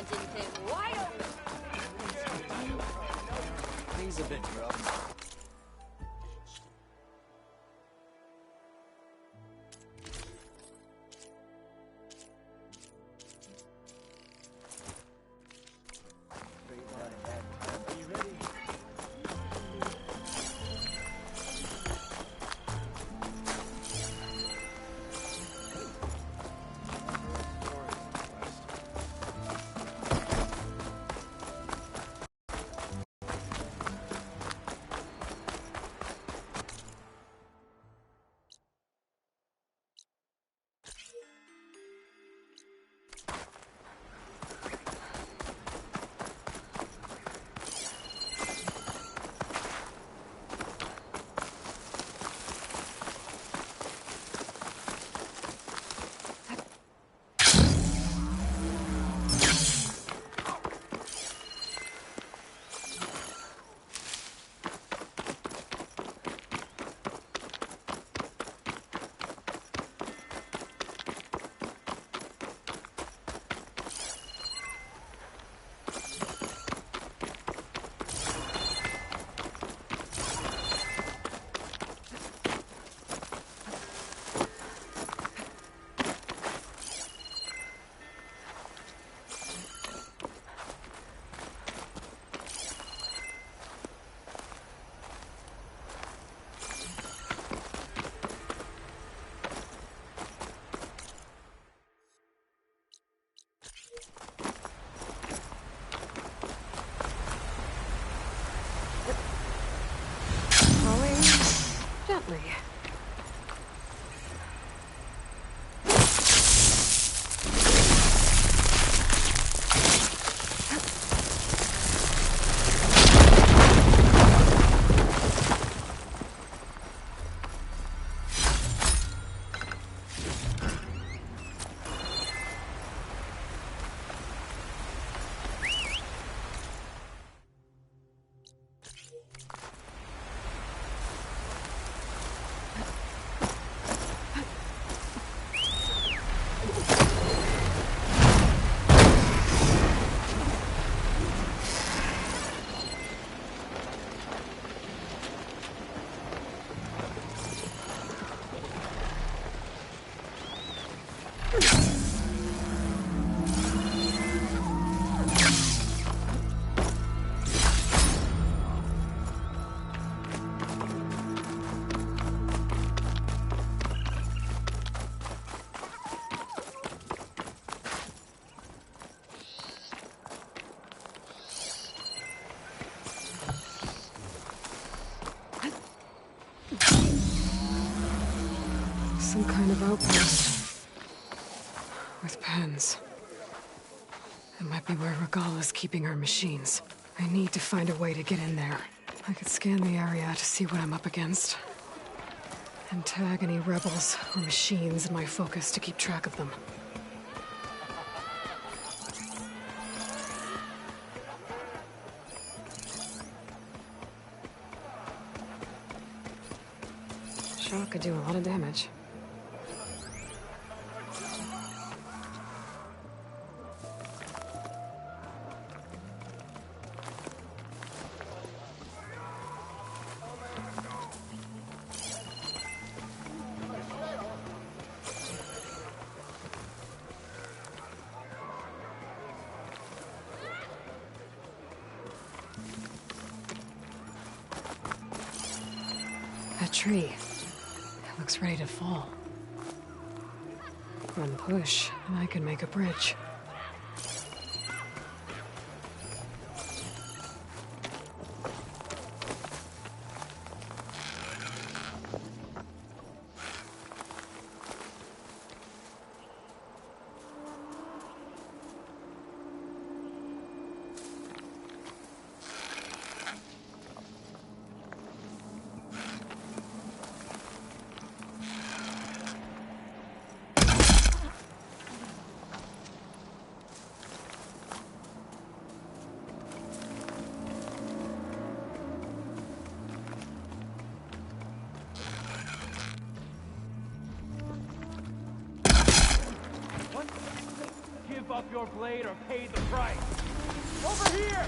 hunting thing wide open. He's a bit rough. Gently. Some kind of outpost. With pens. It might be where Regala's keeping her machines. I need to find a way to get in there. I could scan the area to see what I'm up against. And tag any rebels or machines in my focus to keep track of them. Shock could do a lot of damage. That tree. It looks ready to fall. One push, and I can make a bridge. your blade or pay the price. Over here!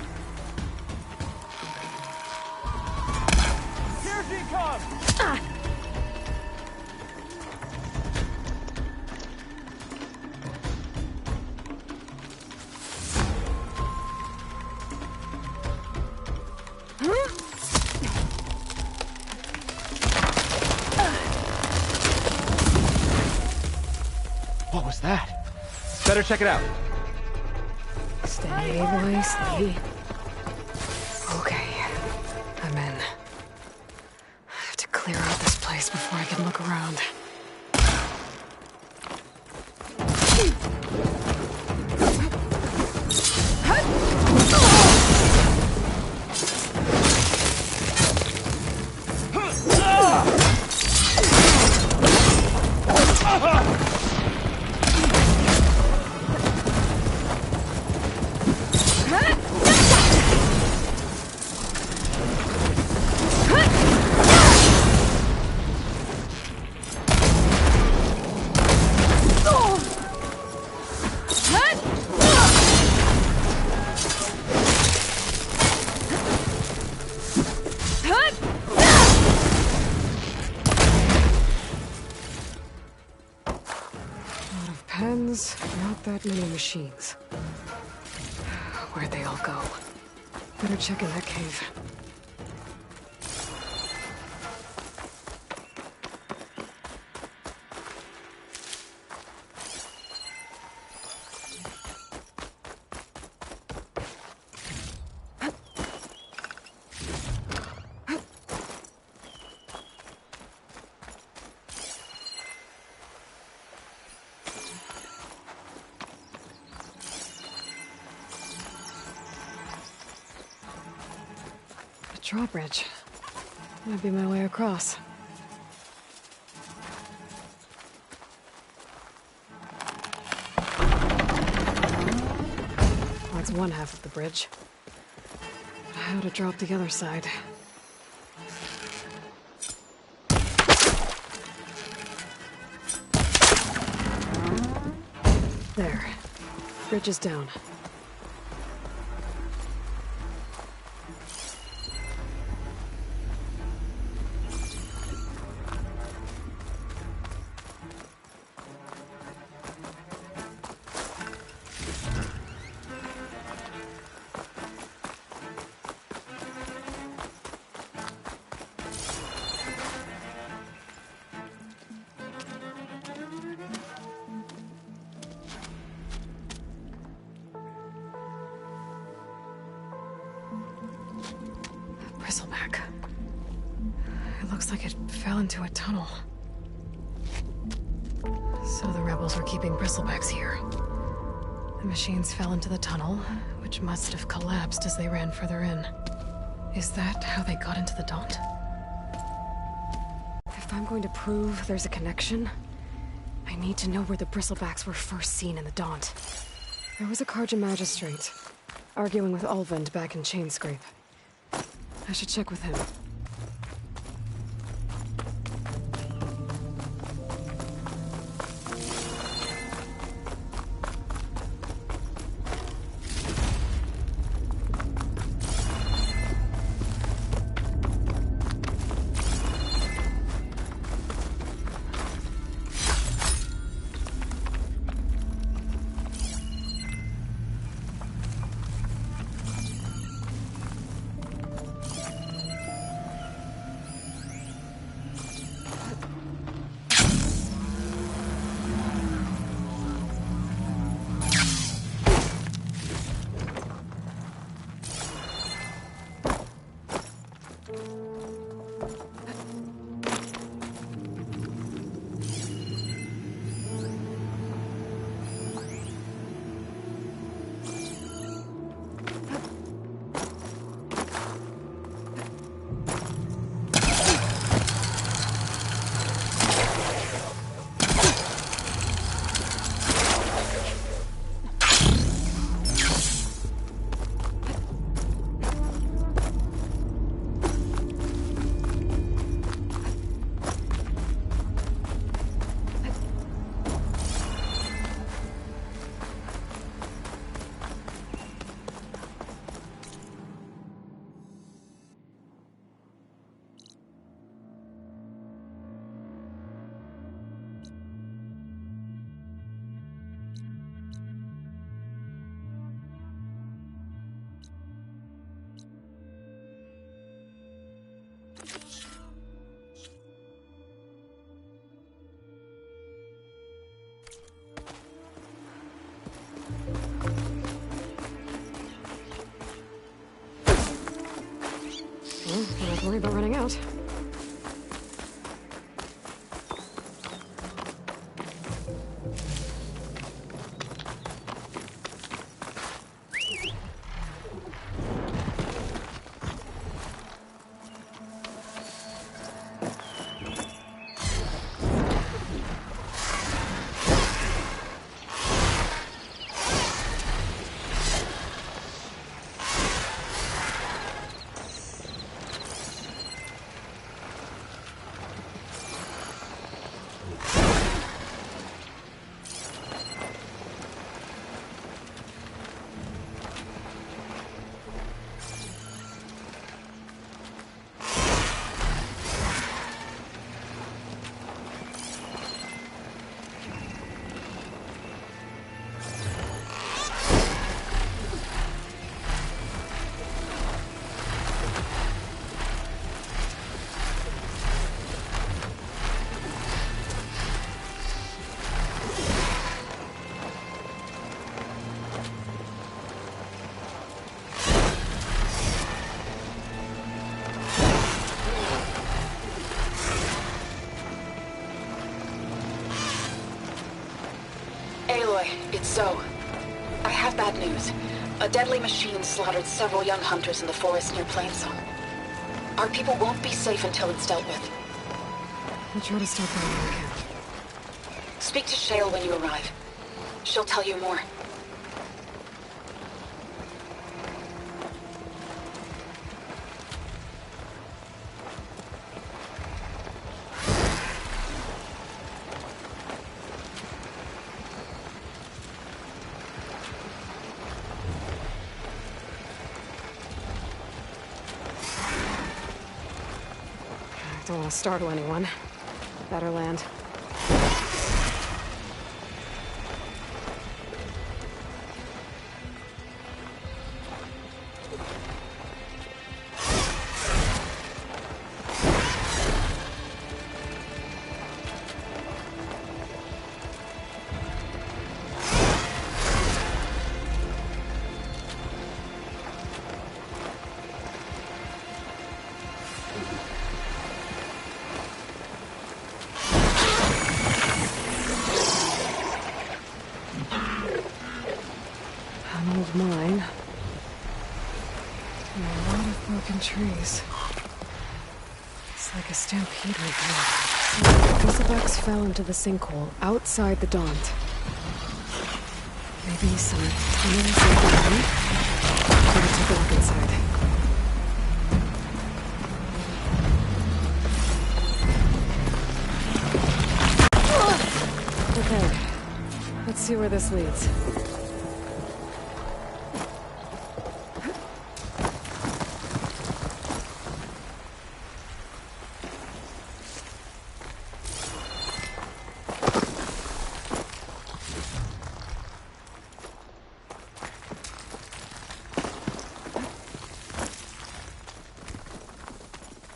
Here she comes! What was that? Better check it out. Steady, boy, steady. Okay, I'm in. I have to clear out this place before I can look around. Not that many machines. Where'd they all go? Better check in that cave. Drawbridge. Might be my way across. That's one half of the bridge. How to drop the other side? There. Bridge is down. Bristleback. It looks like it fell into a tunnel. So the rebels were keeping bristlebacks here. The machines fell into the tunnel, which must have collapsed as they ran further in. Is that how they got into the Daunt? If I'm going to prove there's a connection, I need to know where the bristlebacks were first seen in the Daunt. There was a Karja magistrate, arguing with Ulvund back in Chainscrape. I should check with him. Well, don't have to worry about running out. It's so. I have bad news. A deadly machine slaughtered several young hunters in the forest near Plainsong. Our people won't be safe until it's dealt with. I'll try to stop that when I can. Speak to Shale when you arrive. She'll tell you more. Don't want to startle anyone. Better land. Mine. And a lot of broken trees. It's like a stampede right there. Bristlebugs fell into the sinkhole outside the Daunt. Maybe some tunnels underground. Better take a look inside. Okay. Let's see where this leads.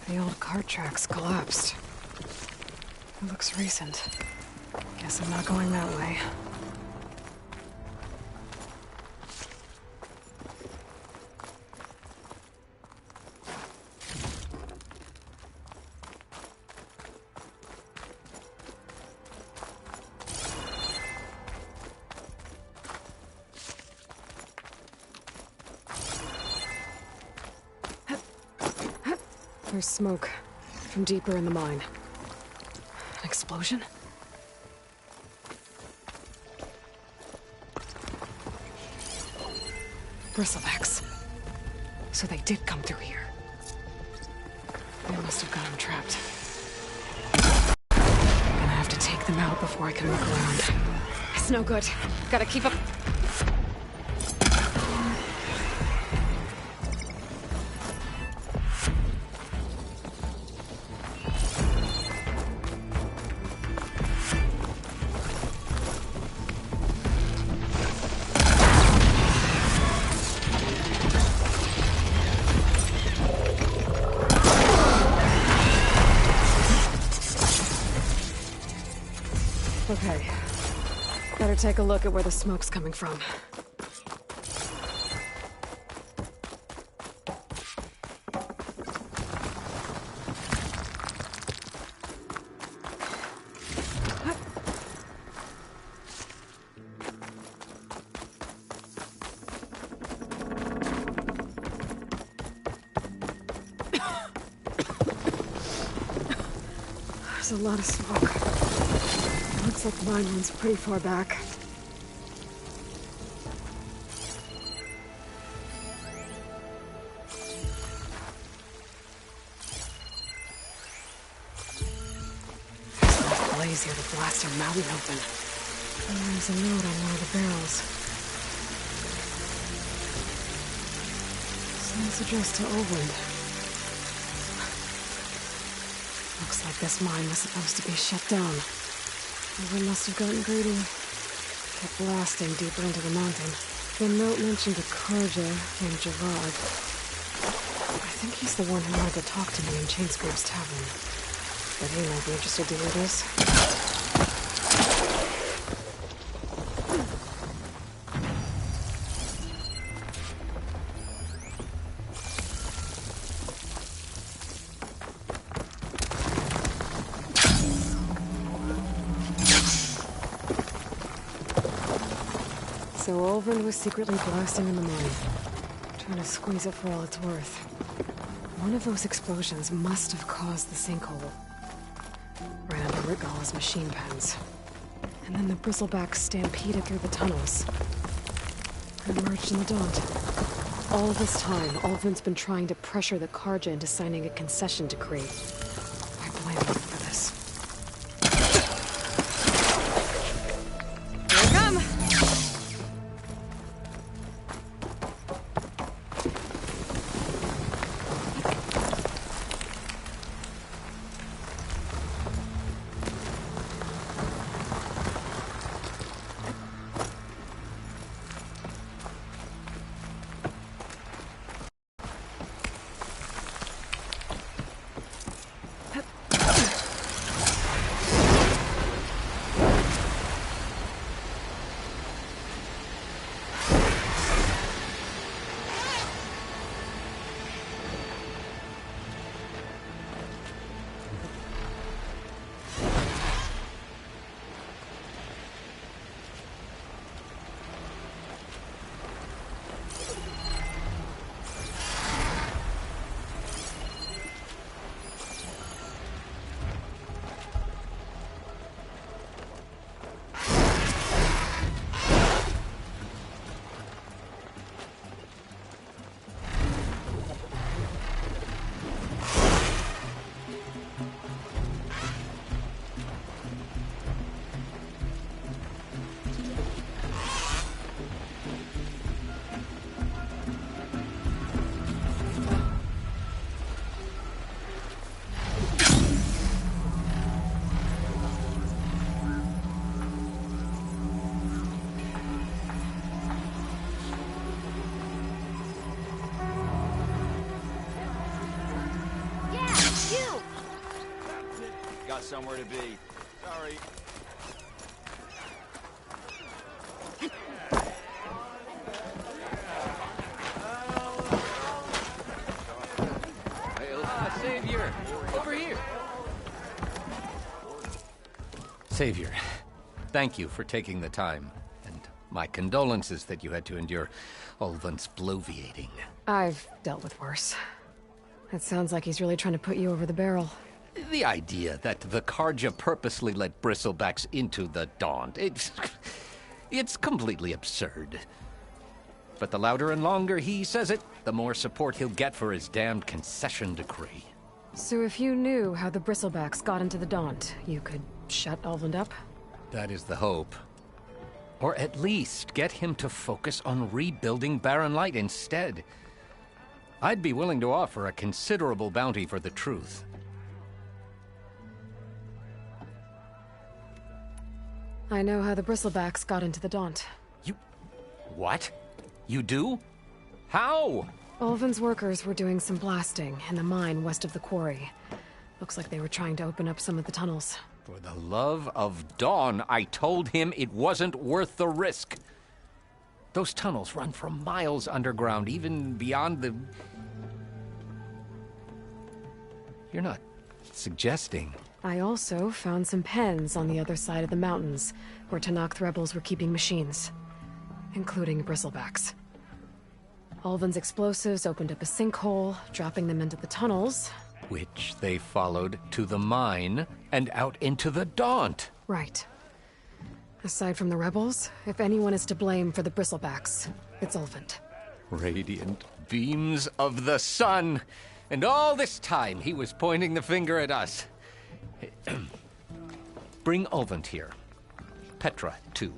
The old cart tracks collapsed. It looks recent. Guess I'm not going that way. There's smoke from deeper in the mine. An explosion? Bristlebacks. So they did come through here. They must have got him trapped. I'm gonna have to take them out before I can look around. It's no good. Gotta keep up. Better take a look at where the smoke's coming from. There's a lot of smoke. It looks like mine runs pretty far back. There's a blaze here to blast our mountain open. And there's a note on one of the barrels. Sounds addressed to Owen. Looks like this mine was supposed to be shut down. Owen must have gotten greedy. Kept blasting deeper into the mountain. The note mentioned a Karja named Gerard. I think he's the one who wanted to talk to me in Chainscrape's tavern. But he might be interested to hear this. So Olvin was secretly blasting in the mine, trying to squeeze it for all it's worth. One of those explosions must have caused the sinkhole. Right under Rigala's machine pens. And then the bristlebacks stampeded through the tunnels. And emerged in the Daunt. All this time, Olvin's been trying to pressure the Karja into signing a concession decree. I blame him for this. Here they come! Somewhere to be. Sorry. Savior! Over here! Savior, thank you for taking the time, and my condolences that you had to endure Olvin's bloviating. I've dealt with worse. It sounds like he's really trying to put you over the barrel. The idea that the Karja purposely let bristlebacks into the Daunt, it's completely absurd. But the louder and longer he says it, the more support he'll get for his damned concession decree. So if you knew how the bristlebacks got into the Daunt, you could shut Olvin up? That is the hope. Or at least get him to focus on rebuilding Barren Light instead. I'd be willing to offer a considerable bounty for the truth. I know how the bristlebacks got into the Daunt. You... what? You do? How? Olvin's workers were doing some blasting in the mine west of the quarry. Looks like they were trying to open up some of the tunnels. For the love of Dawn, I told him it wasn't worth the risk. Those tunnels run for miles underground, even beyond the... You're not suggesting... I also found some pens on the other side of the mountains, where Tanakh rebels were keeping machines, including bristlebacks. Ulvin's explosives opened up a sinkhole, dropping them into the tunnels. Which they followed to the mine and out into the Daunt. Right. Aside from the rebels, if anyone is to blame for the bristlebacks, it's Ulvin. Radiant beams of the sun. And all this time he was pointing the finger at us. Bring Ulvin here. Petra, too.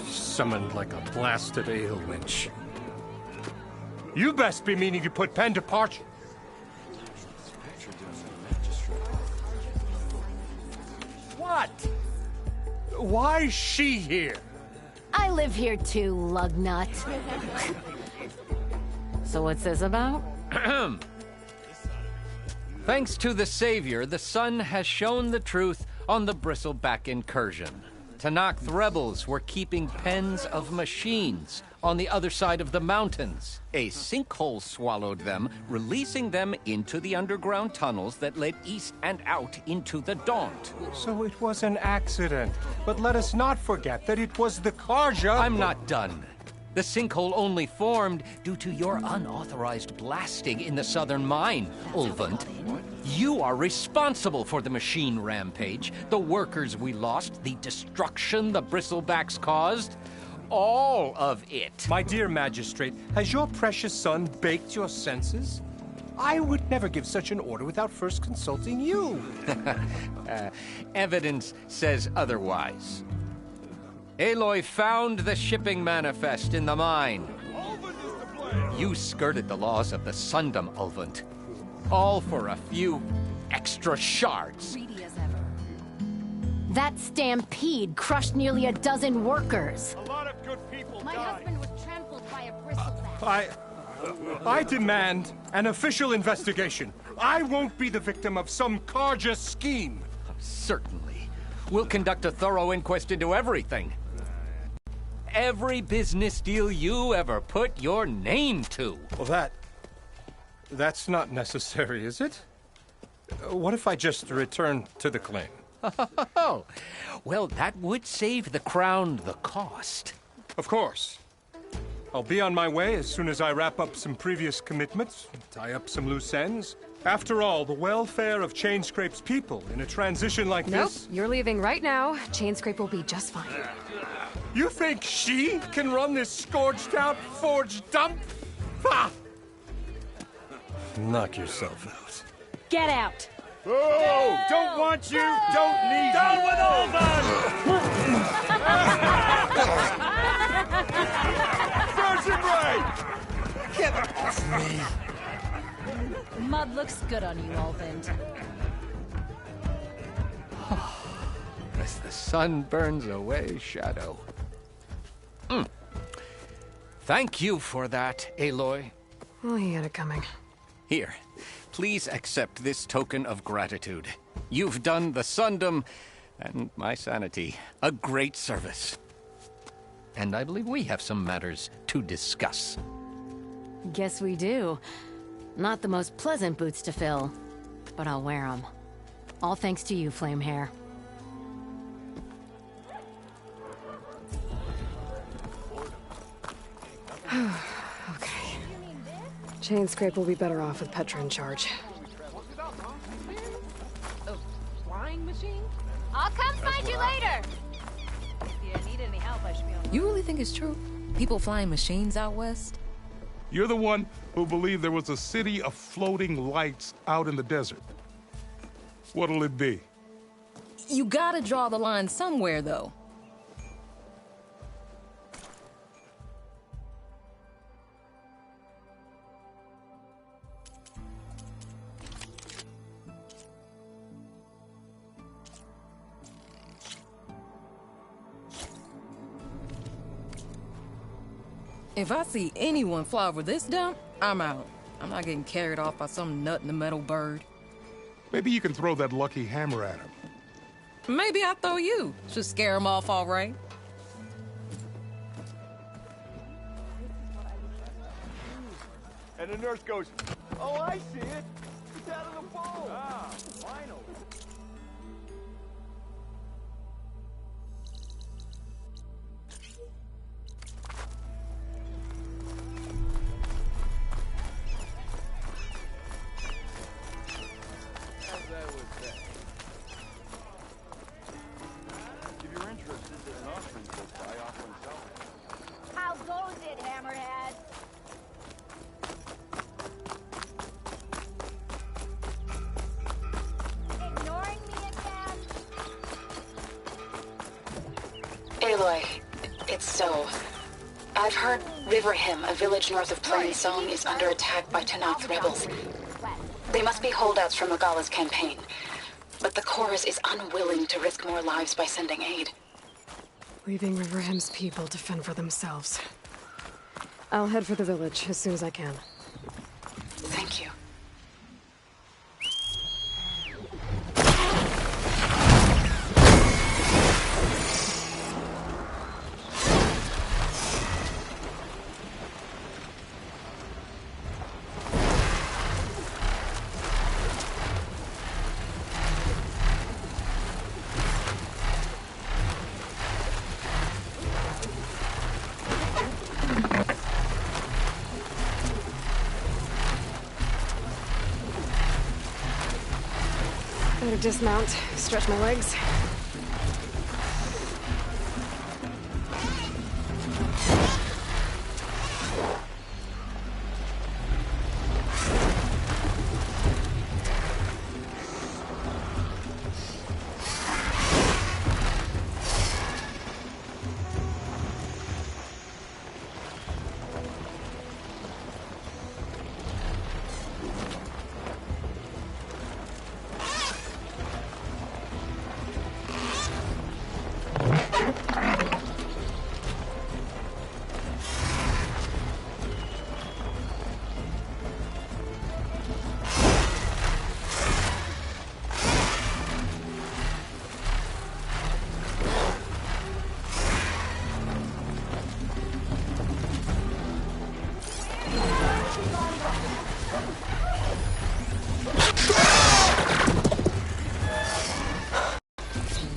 Summoned like a blasted ale winch. You best be meaning to put pen to parch. What? Why's she here? I live here too, lugnut. So what's this about? Thanks to the Savior, the sun has shown the truth on the bristleback incursion. Tanakh rebels were keeping pens of machines on the other side of the mountains. A sinkhole swallowed them, releasing them into the underground tunnels that led east and out into the Daunt. So it was an accident. But let us not forget that it was the Karja... I'm not done. The sinkhole only formed due to your unauthorized blasting in the southern mine, Ulvin. You are responsible for the machine rampage, the workers we lost, the destruction the bristlebacks caused. All of it. My dear magistrate, has your precious son baked your senses? I would never give such an order without first consulting you. Evidence says otherwise. Aloy found the shipping manifest in the mine. You skirted the laws of the Sundom, Ulvin. All for a few extra shards. Greedy as ever. That stampede crushed nearly a dozen workers. A lot of good people My husband was trampled by a bristleback. I demand an official investigation. I won't be the victim of some Karja scheme. Certainly. We'll conduct a thorough inquest into everything. Every business deal you ever put your name to. Well, that's not necessary, is it? What if I just return to the claim? Oh, well, that would save the Crown the cost. Of course. I'll be on my way as soon as I wrap up some previous commitments, tie up some loose ends. After all, the welfare of Chainscrape's people in a transition like this... Nope, you're leaving right now. Chainscrape will be just fine. You think she can run this scorched-out, forged dump? Ha! Knock yourself out. Get out! Oh! Don't want you, don't need Down you! with all that! Version right! Get off me! Mud looks good on you, Ulvin. As the sun burns away shadow. Thank you for that, Aloy. Well, he had it coming. Here, please accept this token of gratitude. You've done the Sundom and my sanity a great service. And I believe we have some matters to discuss. Guess we do. Not the most pleasant boots to fill, but I'll wear them. All thanks to you, Flamehair. Okay. Chainscrape will be better off with Petra in charge. Flying machine? I'll come find you later! If you need any help, I should be on. You really think it's true? People flying machines out west? You're the one who believed there was a city of floating lights out in the desert. What'll it be? You gotta draw the line somewhere, though. If I see anyone fly over this dump, I'm out. I'm not getting carried off by some nut in the metal bird. Maybe you can throw that lucky hammer at him. Maybe I'll throw you. Should scare him off all right. And the nurse goes, "Oh, I see it. It's out of the bowl." Ah, finally. If you're interested, there's an offering close by offering selling. How goes it, Hammerhead? Ignoring me again? Aloy, it's so. I've heard River Him, a village north of Plainsong, is under attack by Tanath rebels. They must be holdouts from Magala's campaign. But the chorus is unwilling to risk more lives by sending aid. Leaving Riverham's people to fend for themselves. I'll head for the village as soon as I can. Thank you. Better dismount, stretch my legs.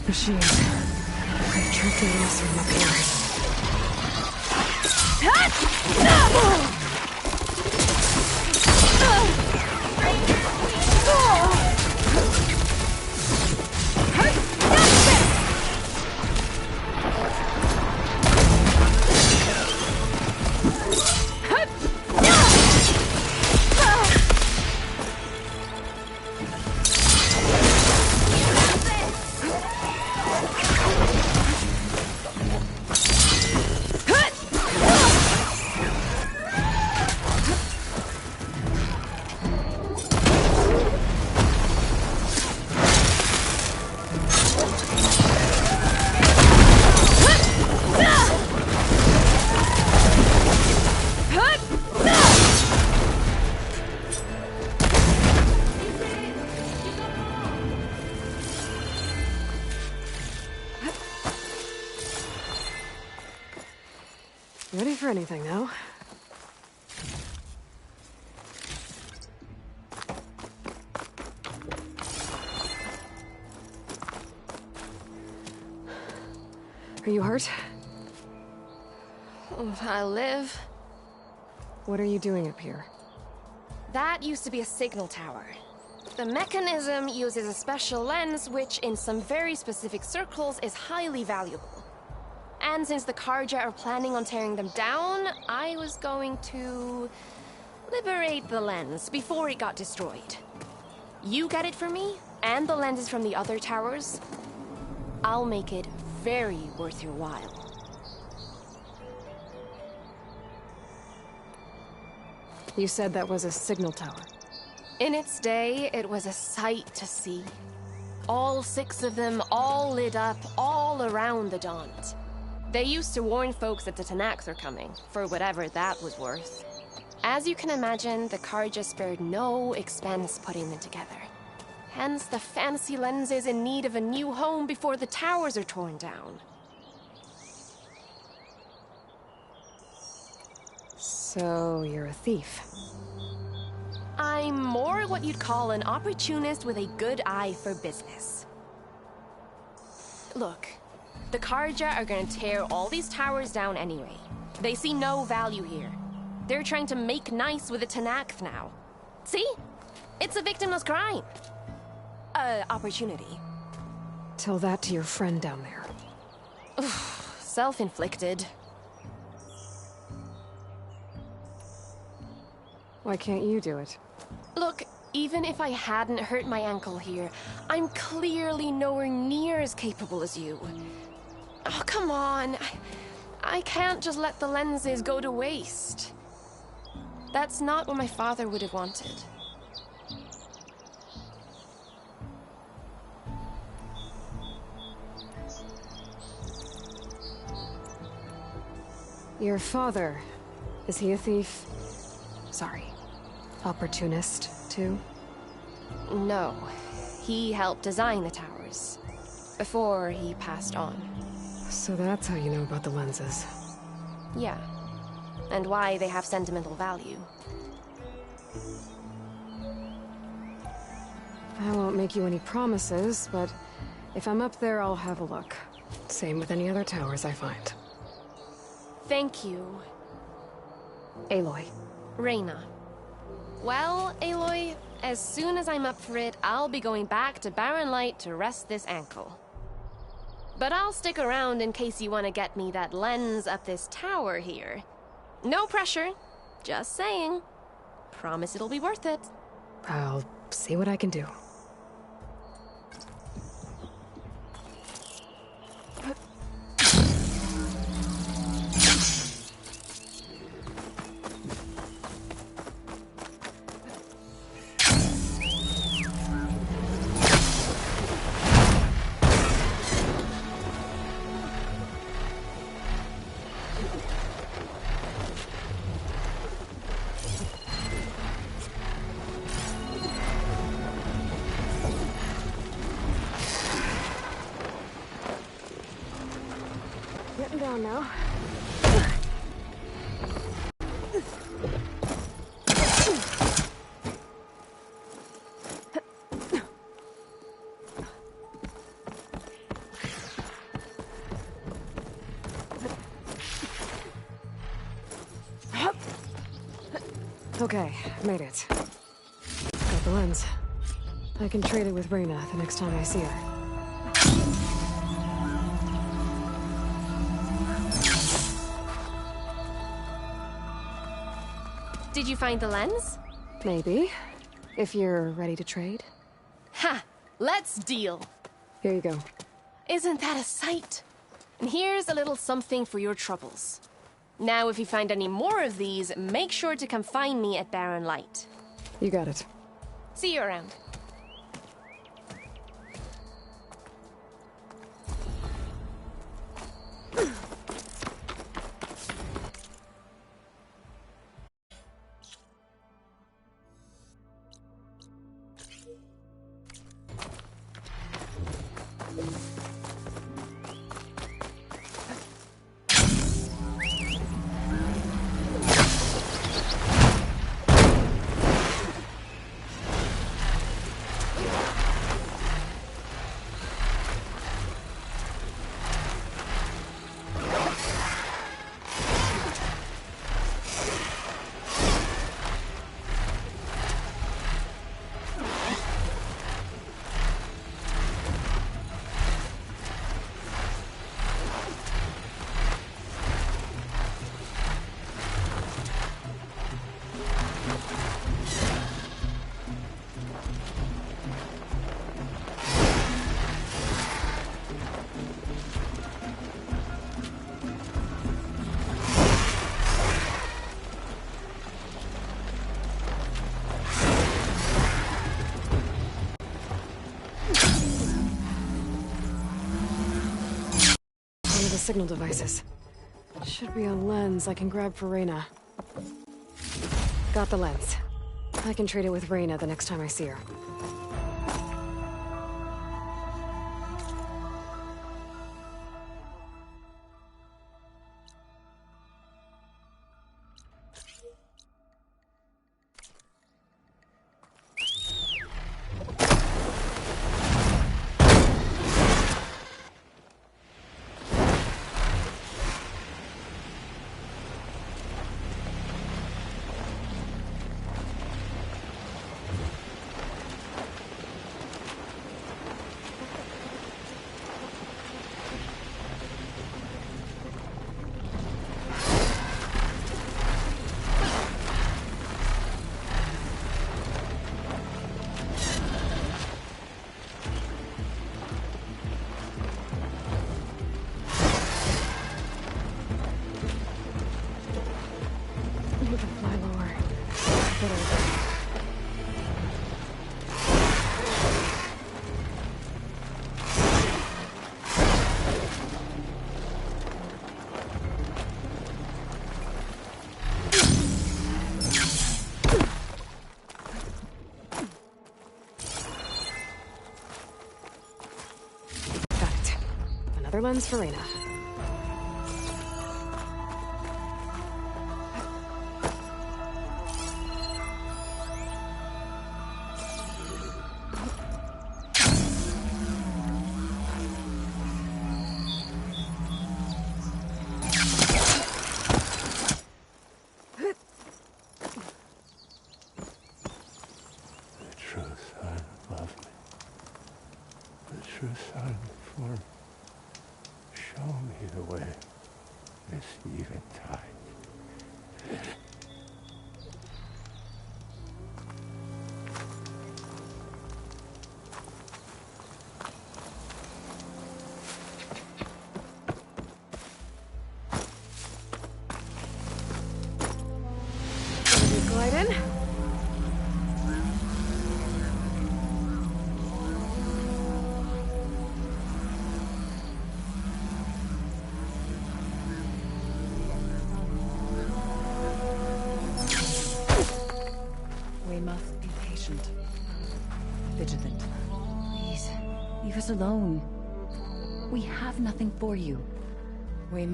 Machines. Trick the answer in the air. Ready for anything now? Are you hurt? I live. What are you doing up here? That used to be a signal tower. The mechanism uses a special lens which, in some very specific circles, is highly valuable. And since the Karja are planning on tearing them down, I was going to liberate the lens before it got destroyed. You get it for me, and the lenses from the other towers. I'll make it very worth your while. You said that was a signal tower. In its day, it was a sight to see. All 6 of them, all lit up, all around the Daunt. They used to warn folks that the Tanakhs are coming, for whatever that was worth. As you can imagine, the Karja spared no expense putting them together. Hence the fancy lenses in need of a new home before the towers are torn down. So, you're a thief. I'm more what you'd call an opportunist with a good eye for business. Look, the Karja are gonna tear all these towers down anyway. They see no value here. They're trying to make nice with the Tanakh now. See? It's a victimless crime. Opportunity. Tell that to your friend down there. Self-inflicted. Why can't you do it? Look, even if I hadn't hurt my ankle here, I'm clearly nowhere near as capable as you. Oh, come on. I can't just let the lenses go to waste. That's not what my father would have wanted. Your father, is he a thief? Sorry, opportunist, too? No, he helped design the towers, before he passed on. So that's how you know about the lenses. Yeah, and why they have sentimental value. I won't make you any promises, but if I'm up there, I'll have a look. Same with any other towers I find. Thank you. Aloy. Reyna. Well, Aloy, as soon as I'm up for it, I'll be going back to Barren Light to rest this ankle. But I'll stick around in case you want to get me that lens up this tower here. No pressure, just saying. Promise it'll be worth it. I'll see what I can do. Getting down now. Okay, made it. Got the lens. I can trade it with Reyna the next time I see her. Did you find the lens? Maybe. If you're ready to trade. Ha! Let's deal! Here you go. Isn't that a sight? And here's a little something for your troubles. Now, if you find any more of these, make sure to come find me at Barren Light. You got it. See you around. signal devices. Should be a lens I can grab for Reyna. Got the lens. I can trade it with Reyna the next time I see her. Another lens for Reyna. Glide in. We must be patient. Vigilant. Please, leave us alone. We have nothing for you. We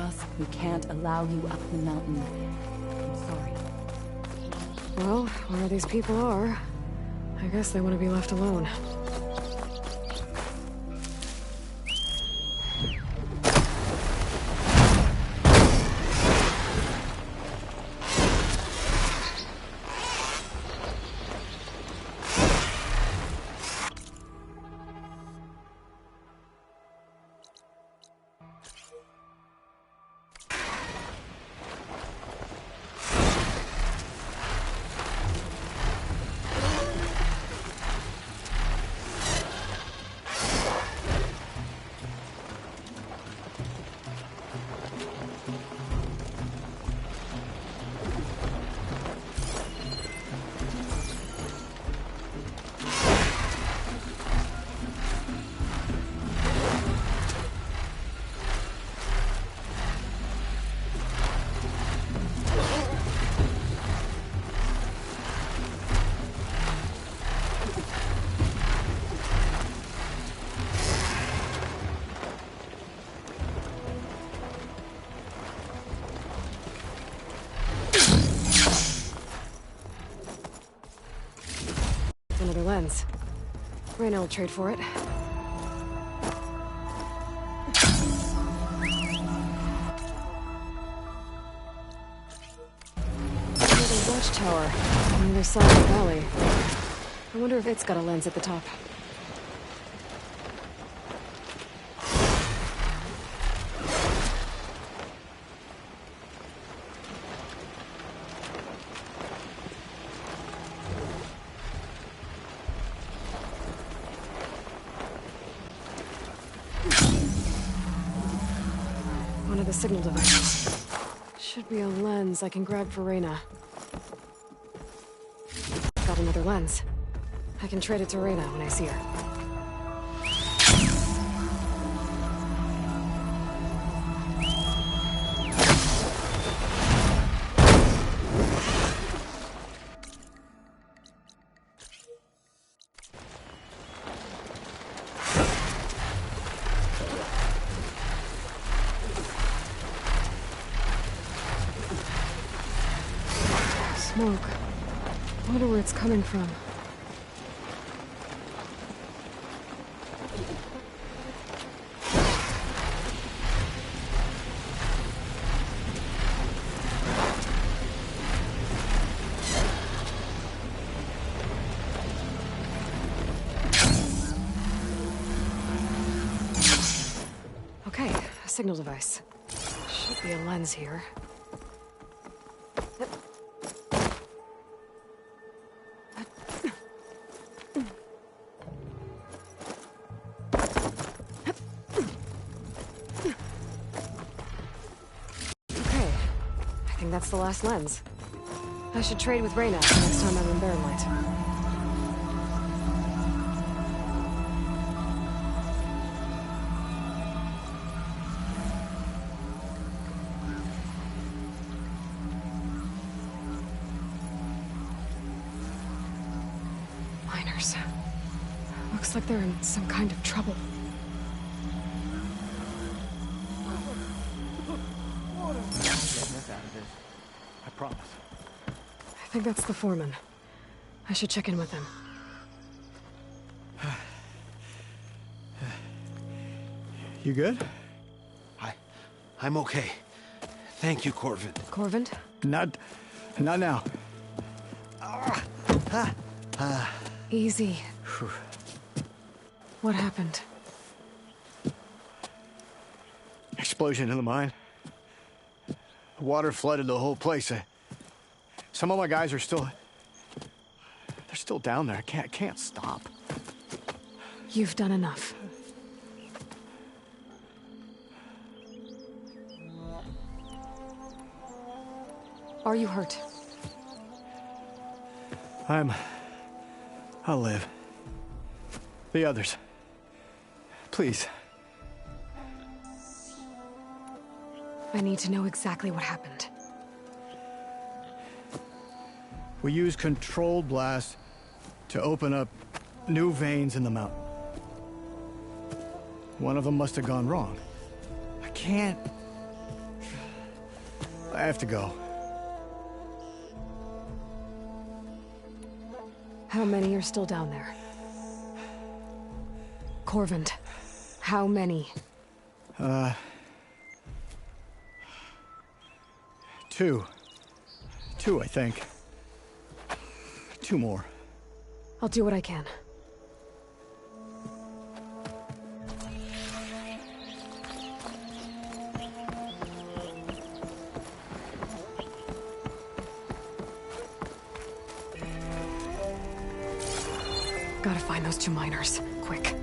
can't allow you up the mountain. I'm sorry. Well, where these people are, I guess they want to be left alone. Another lens. Reyna will trade for it. Another watchtower on the other side of the valley. I wonder if it's got a lens at the top. One of the signal devices. Should be a lens I can grab for Reyna. Got another lens. I can trade it to Reyna when I see her. smoke. I wonder where it's coming from. Okay, a signal device. Should be a lens here. That's the last lens. I should trade with Reyna next time I'm in Barrenlight. Miners. Looks like they're in some kind of trouble. Promise. I think that's the foreman. I should check in with him. You good? I'm okay. Thank you, Corvin. Corvin? Not now. Easy. What happened? Explosion in the mine. Water flooded the whole place. Some of my guys are still... They're still down there. I can't stop. You've done enough. Are you hurt? I'll live. The others. Please. I need to know exactly what happened. We used controlled blast to open up new veins in the mountain. One of them must have gone wrong. I can't... I have to go. How many are still down there? Corvin, how many? Two, I think. 2 more. I'll do what I can. Gotta find those 2 miners, quick.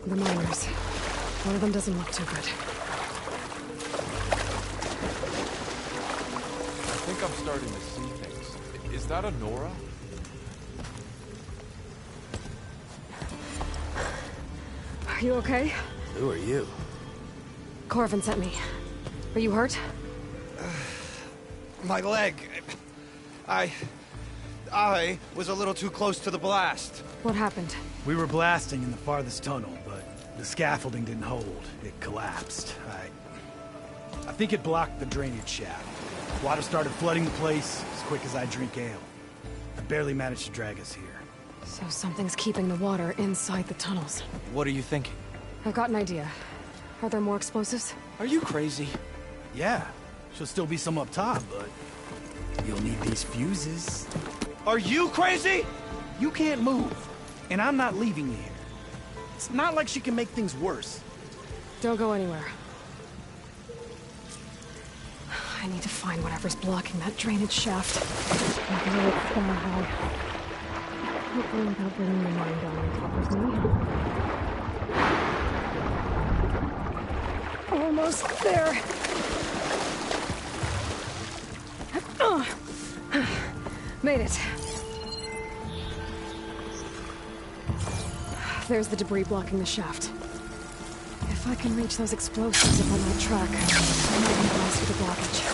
The miners. One of them doesn't look too good. I think I'm starting to see things. Is that a Nora? Are you okay? Who are you? Corvin sent me. Are you hurt? My leg. I was a little too close to the blast. What happened? We were blasting in the farthest tunnel, but the scaffolding didn't hold. It collapsed. I think it blocked the drainage shaft. Water started flooding the place as quick as I drink ale. I barely managed to drag us here. So something's keeping the water inside the tunnels. What are you thinking? I've got an idea. Are there more explosives? Are you crazy? Yeah, should still be some up top, but you'll need these fuses. Are you crazy? You can't move, and I'm not leaving you here. It's not like she can make things worse. Don't go anywhere. I need to find whatever's blocking that drainage shaft. Hopefully without bringing the mine down on top of me. Almost there. Made it. There's the debris blocking the shaft. If I can reach those explosives up on that track, I might be close with the blockage.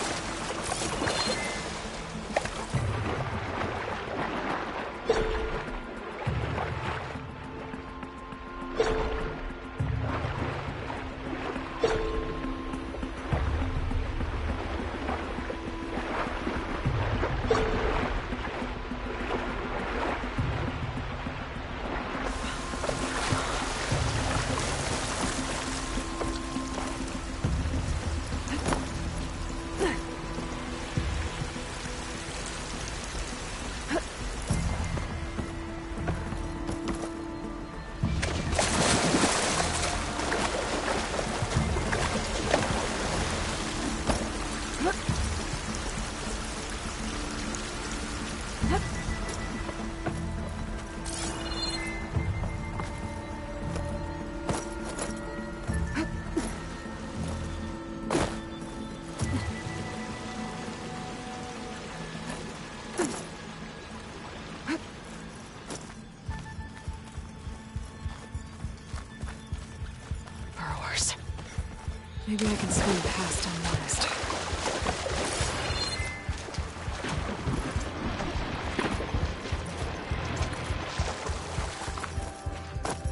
Maybe I can swim past unnoticed.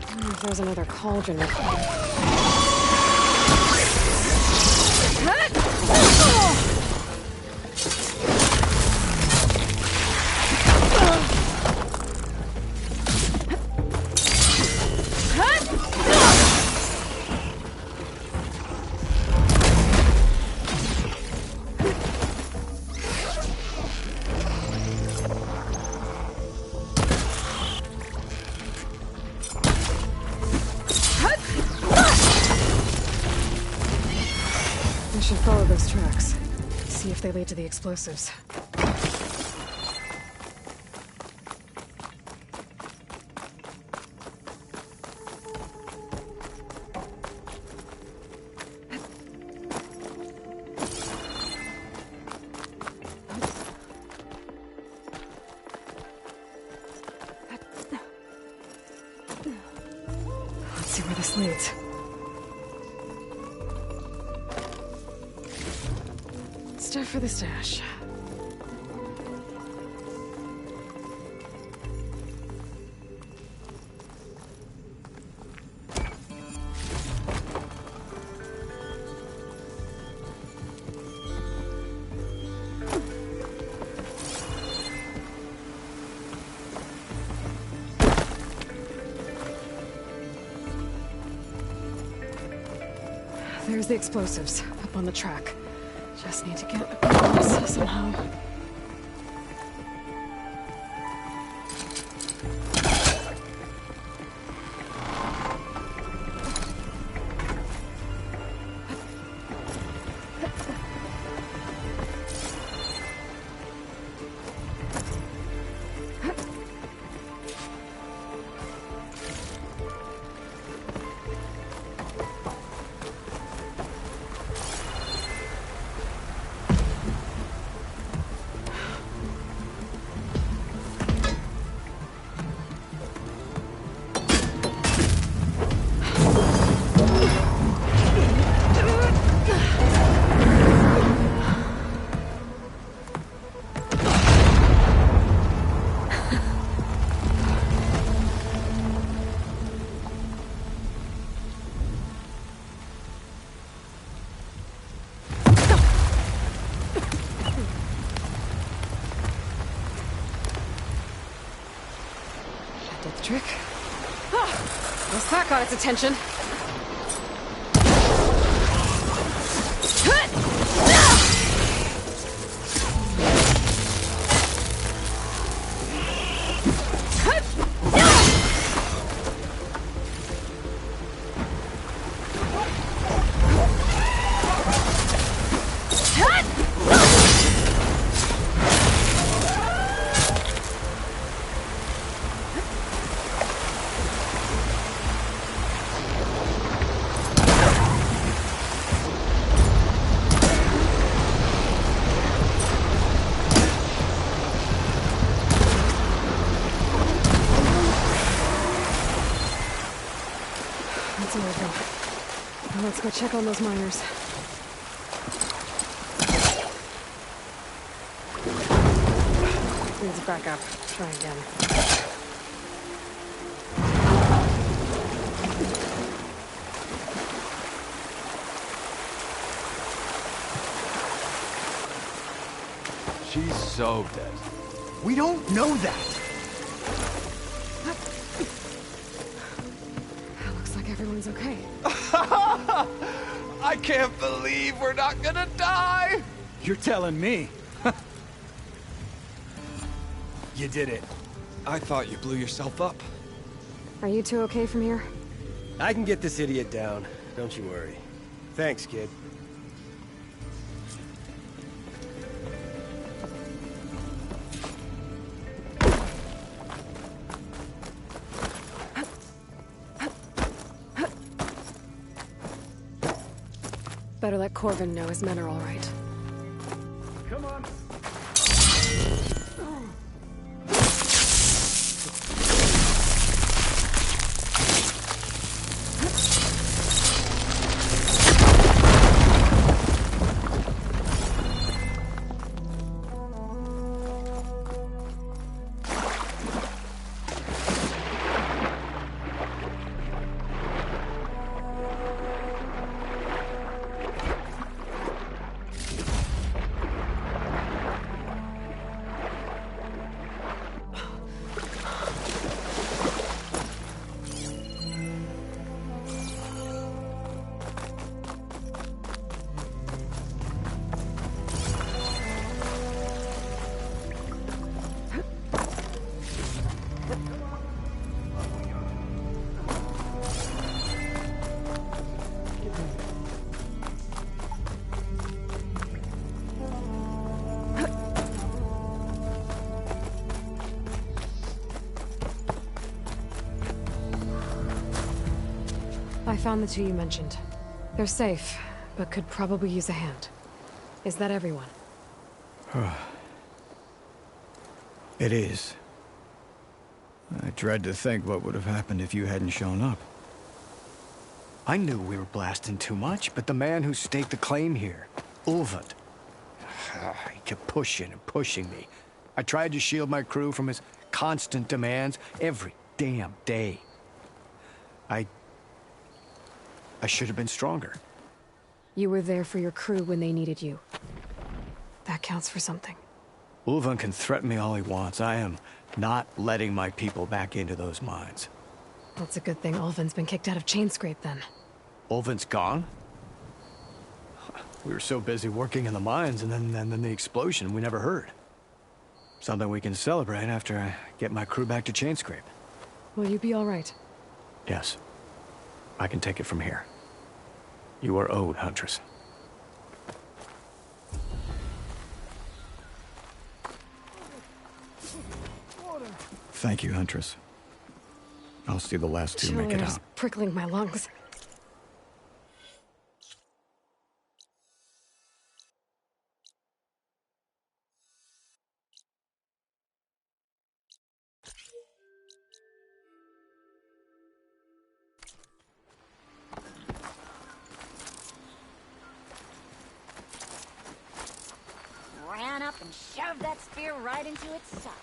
I wonder if there's another cauldron with follow those tracks. See if they lead to the explosives. Let's see where this leads. Stuff for the stash. There's the explosives up on the track. Just need to get across somehow. Did the trick. Guess that got its attention. It's over. Well, let's go check on those miners. Needs backup. Try again. She's so dead. We don't know that. Looks like everyone's okay. I can't believe we're not gonna die! You're telling me. You did it. I thought you blew yourself up. Are you two okay from here? I can get this idiot down. Don't you worry. Thanks, kid. Better let Corvin know his men are all right. Come on. I found the two you mentioned. They're safe, but could probably use a hand. Is that everyone? It is. I dread to think what would have happened if you hadn't shown up. I knew we were blasting too much, but the man who staked the claim here, Ulvund, he kept pushing and pushing me. I tried to shield my crew from his constant demands every damn day. I should have been stronger. You were there for your crew when they needed you. That counts for something. Ulvund can threaten me all he wants. I am not letting my people back into those mines. That's a good thing Ulvund's been kicked out of Chainscrape, then. Ulvund's gone? We were so busy working in the mines, and then the explosion we never heard. Something we can celebrate after I get my crew back to Chainscrape. Will you be all right? Yes. I can take it from here. You are owed, Huntress. Thank you, Huntress. I'll see the last two make it Chiller's out. prickling my lungs. Ran up and shoved that spear right into its socket.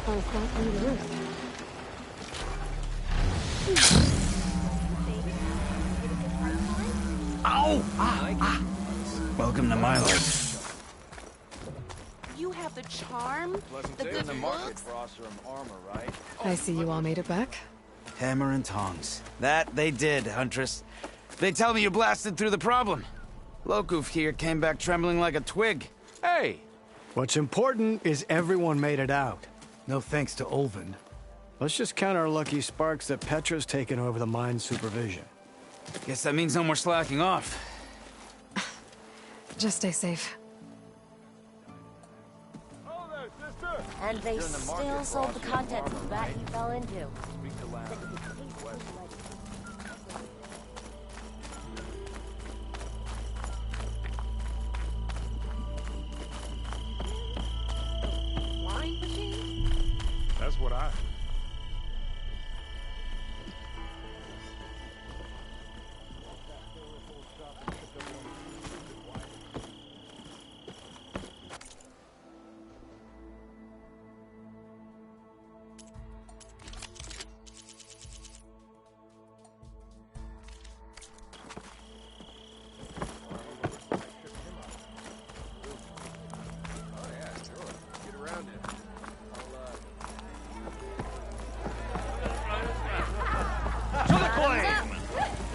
I thought through the roof. Ow! Welcome to my life. You have the charm, Wasn't the there good in the market looks. for Oseram armor, right? I see you all made it back. Hammer and tongs. That they did, Huntress. They tell me you blasted through the problem. Lokuf here came back trembling like a twig. Hey! What's important is everyone made it out. No thanks to Olvin. Let's just count our lucky sparks that Petra's taken over the mine's supervision. Guess that means no more slacking off. Just stay safe. Oh there, sister! And they You're in the still market sold for the Oseram contents armor, of that right? you fell into. Speak to Lamb. West. Flying machine? That's what I...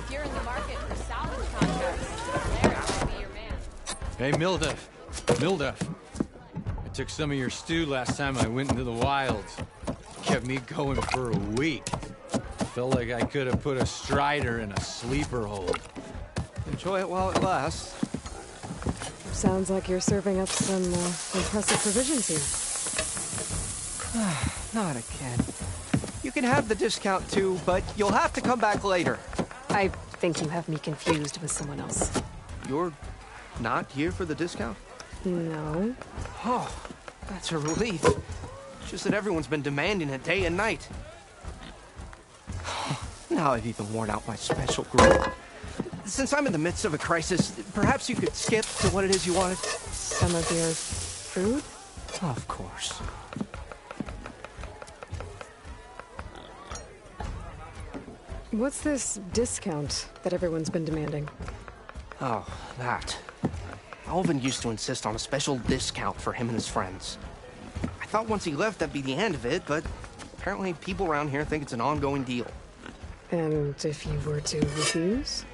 If you're in the market for salvage contracts, Larry might be your man. Hey, Mildef. I took some of your stew last time I went into the wilds. Kept me going for a week. Felt like I could have put a strider in a sleeper hold. Enjoy it while it lasts. Sounds like you're serving up some impressive provisions here. Not again. You can have the discount too, but you'll have to come back later. I think you have me confused with someone else. You're not here for the discount? No. Oh, that's a relief. Just that everyone's been demanding it day and night. Now I've even worn out my special group. Since I'm in the midst of a crisis, perhaps you could skip to what it is you wanted? Some of your food? Of course. What's this discount that everyone's been demanding? Oh, that. Alvin used to insist on a special discount for him and his friends. I thought once he left that'd be the end of it, but apparently people around here think it's an ongoing deal. And if you were to refuse?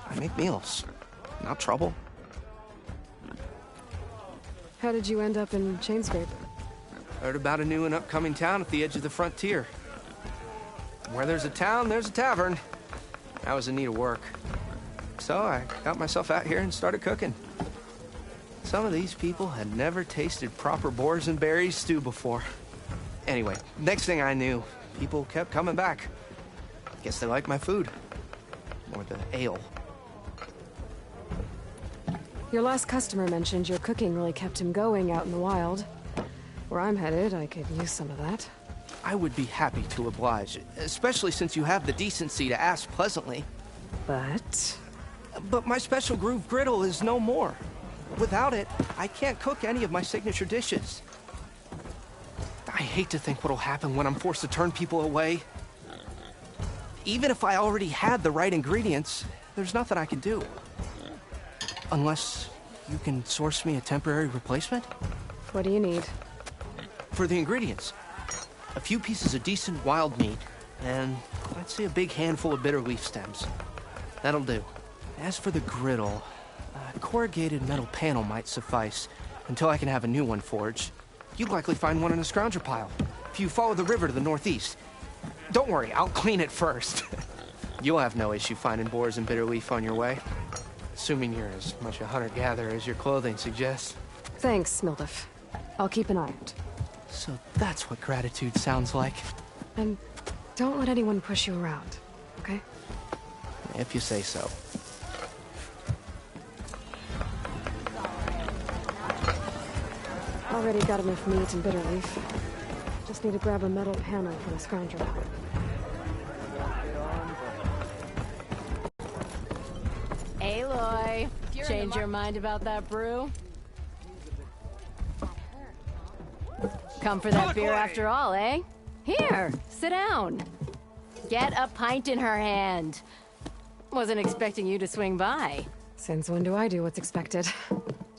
I make meals, not trouble. How did you end up in Chainscrape? Heard about a new and upcoming town at the edge of the frontier. Where there's a town, there's a tavern. I was in need of work. So I got myself out here and started cooking. Some of these people had never tasted proper boars and berries stew before. Anyway, next thing I knew, people kept coming back. Guess they like my food. Or the ale. Your last customer mentioned your cooking really kept him going out in the wild. Where I'm headed, I could use some of that. I would be happy to oblige, especially since you have the decency to ask pleasantly. But my special groove griddle is no more. Without it, I can't cook any of my signature dishes. I hate to think what'll happen when I'm forced to turn people away. Even if I already had the right ingredients, there's nothing I can do. Unless you can source me a temporary replacement? What do you need? For the ingredients, a few pieces of decent wild meat, and I'd say a big handful of bitter leaf stems. That'll do. As for the griddle, a corrugated metal panel might suffice until I can have a new one forged. You'd likely find one in a scrounger pile if you follow the river to the northeast. Don't worry, I'll clean it first. You'll have no issue finding boars and bitter leaf on your way. Assuming you're as much a hunter-gatherer as your clothing suggests. Thanks, Mildef. I'll keep an eye out. So that's what gratitude sounds like. And don't let anyone push you around, okay? If you say so. Already got enough meat and bitter leaf. Just need to grab a metal panel from the scrounger. Aloy, change your mind about that brew? Come for that beer after all, eh? Here, sit down. Get a pint in her hand. Wasn't expecting you to swing by. Since when do I do what's expected?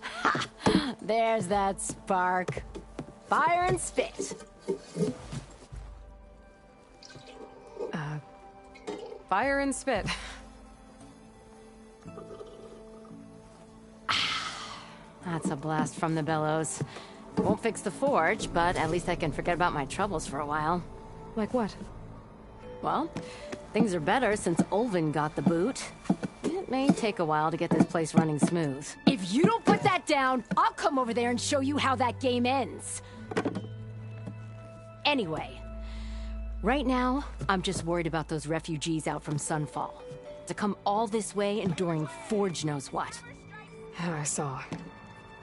Ha! There's that spark. Fire and spit. Fire and spit. That's a blast from the bellows. Won't fix the forge, but at least I can forget about my troubles for a while. Like what? Well, things are better since Ulvin got the boot. It may take a while to get this place running smooth. If you don't put that down, I'll come over there and show you how that game ends. Anyway, right now, I'm just worried about those refugees out from Sunfall. To come all this way enduring Forge knows what. I saw.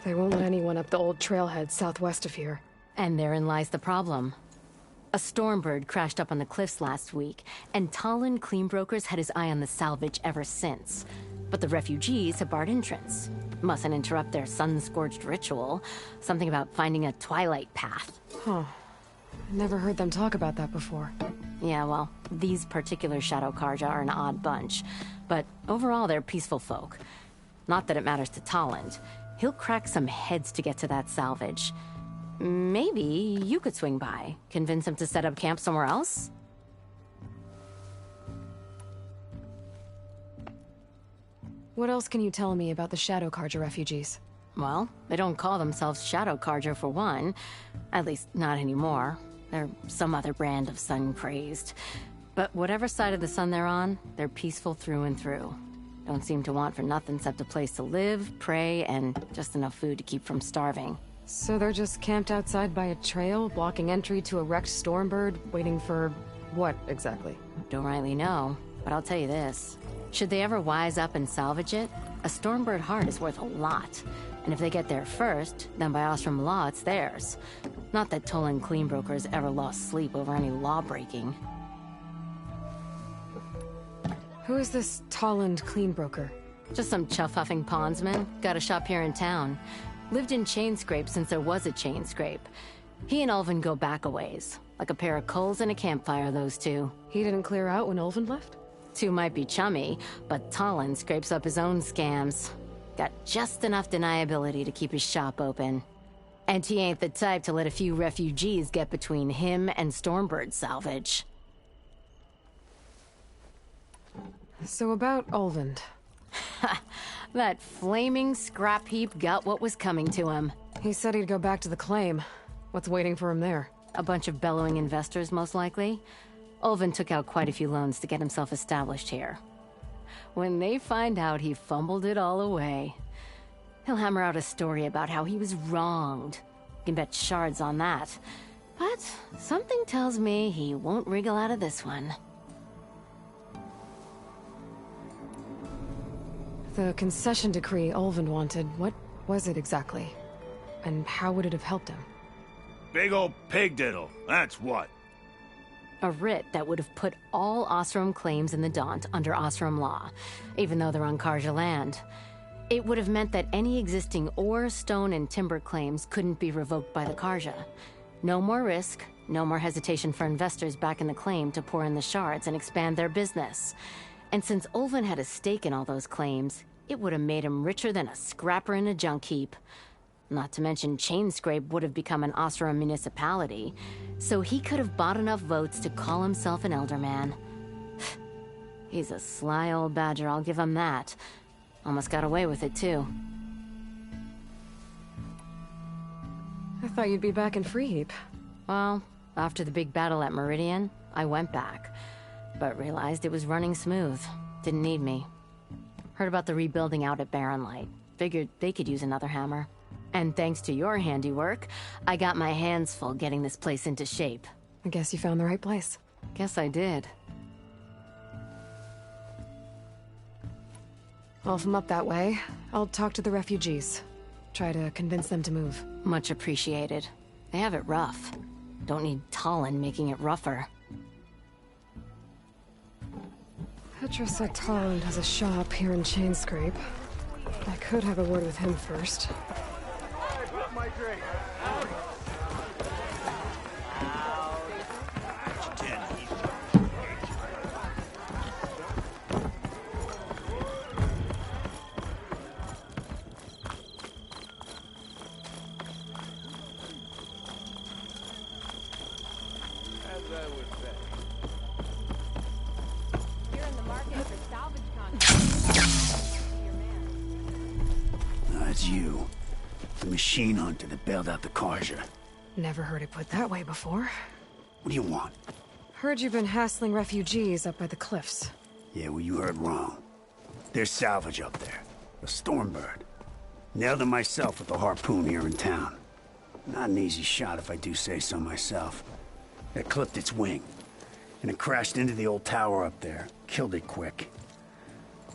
They won't let anyone up the old trailhead southwest of here. And therein lies the problem. A Stormbird crashed up on the cliffs last week, and Talon Cleanbrokers had his eye on the salvage ever since. But the refugees have barred entrance. Mustn't interrupt their sun-scorched ritual. Something about finding a twilight path. Huh. Never heard them talk about that before. Yeah, well, these particular Shadow Karja are an odd bunch. But overall, they're peaceful folk. Not that it matters to Talon. He'll crack some heads to get to that salvage. Maybe you could swing by, convince him to set up camp somewhere else? What else can you tell me about the Shadow Karja refugees? Well, they don't call themselves Shadow Karja for one. At least, not anymore. They're some other brand of sun-crazed. But whatever side of the sun they're on, they're peaceful through and through. Don't seem to want for nothing except a place to live, pray, and just enough food to keep from starving. So they're just camped outside by a trail, blocking entry to a wrecked Stormbird, waiting for what, exactly? Don't rightly know, but I'll tell you this. Should they ever wise up and salvage it, a Stormbird heart is worth a lot. And if they get there first, then by Ostrom law, it's theirs. Not that Tolan Cleanbrokers ever lost sleep over any law-breaking. Who is this Talland Cleanbroker? Just some chuff-huffing pondsman. Got a shop here in town. Lived in Chainscrape since there was a Chainscrape. He and Ulvin go back a ways. Like a pair of coals and a campfire, those two. He didn't clear out when Ulvin left? Two might be chummy, but Talon scrapes up his own scams. Got just enough deniability to keep his shop open. And he ain't the type to let a few refugees get between him and Stormbird salvage. So about Ulvin. That flaming scrap heap got what was coming to him. He said he'd go back to the claim. What's waiting for him there? A bunch of bellowing investors, most likely. Ulvin took out quite a few loans to get himself established here. When they find out he fumbled it all away, he'll hammer out a story about how he was wronged. You can bet shards on that. But something tells me he won't wriggle out of this one. The concession decree Ulvin wanted, what was it exactly? And how would it have helped him? Big old pig diddle, that's what. A writ that would have put all Ostrom claims in the Daunt under Ostrom law, even though they're on Karja land. It would have meant that any existing ore, stone, and timber claims couldn't be revoked by the Karja. No more risk, no more hesitation for investors back in the claim to pour in the shards and expand their business. And since Ulvin had a stake in all those claims, it would have made him richer than a scrapper in a junk heap. Not to mention Chainscrape would have become an Ostrom municipality, so he could have bought enough votes to call himself an elderman. He's a sly old badger, I'll give him that. Almost got away with it, too. I thought you'd be back in Freeheap. Well, after the big battle at Meridian, I went back. But realized it was running smooth. Didn't need me. Heard about the rebuilding out at Barren Light. Figured they could use another hammer. And thanks to your handiwork, I got my hands full getting this place into shape. I guess you found the right place. Guess I did. Well, if I'm up that way, I'll talk to the refugees. Try to convince them to move. Much appreciated. They have it rough. Don't need Talon making it rougher. Petra said Talon has a shop here in Chainscrape. I could have a word with him first. My drink. I would bet. You're in the market for salvage contracts. It's you. The machine hunter that bailed out the Karja. Never heard it put that way before. What do you want? Heard you've been hassling refugees up by the cliffs. Yeah, well, you heard wrong. There's salvage up there. A Stormbird. Nailed it myself with the harpoon here in town. Not an easy shot if I do say so myself. It clipped its wing. And it crashed into the old tower up there. Killed it quick.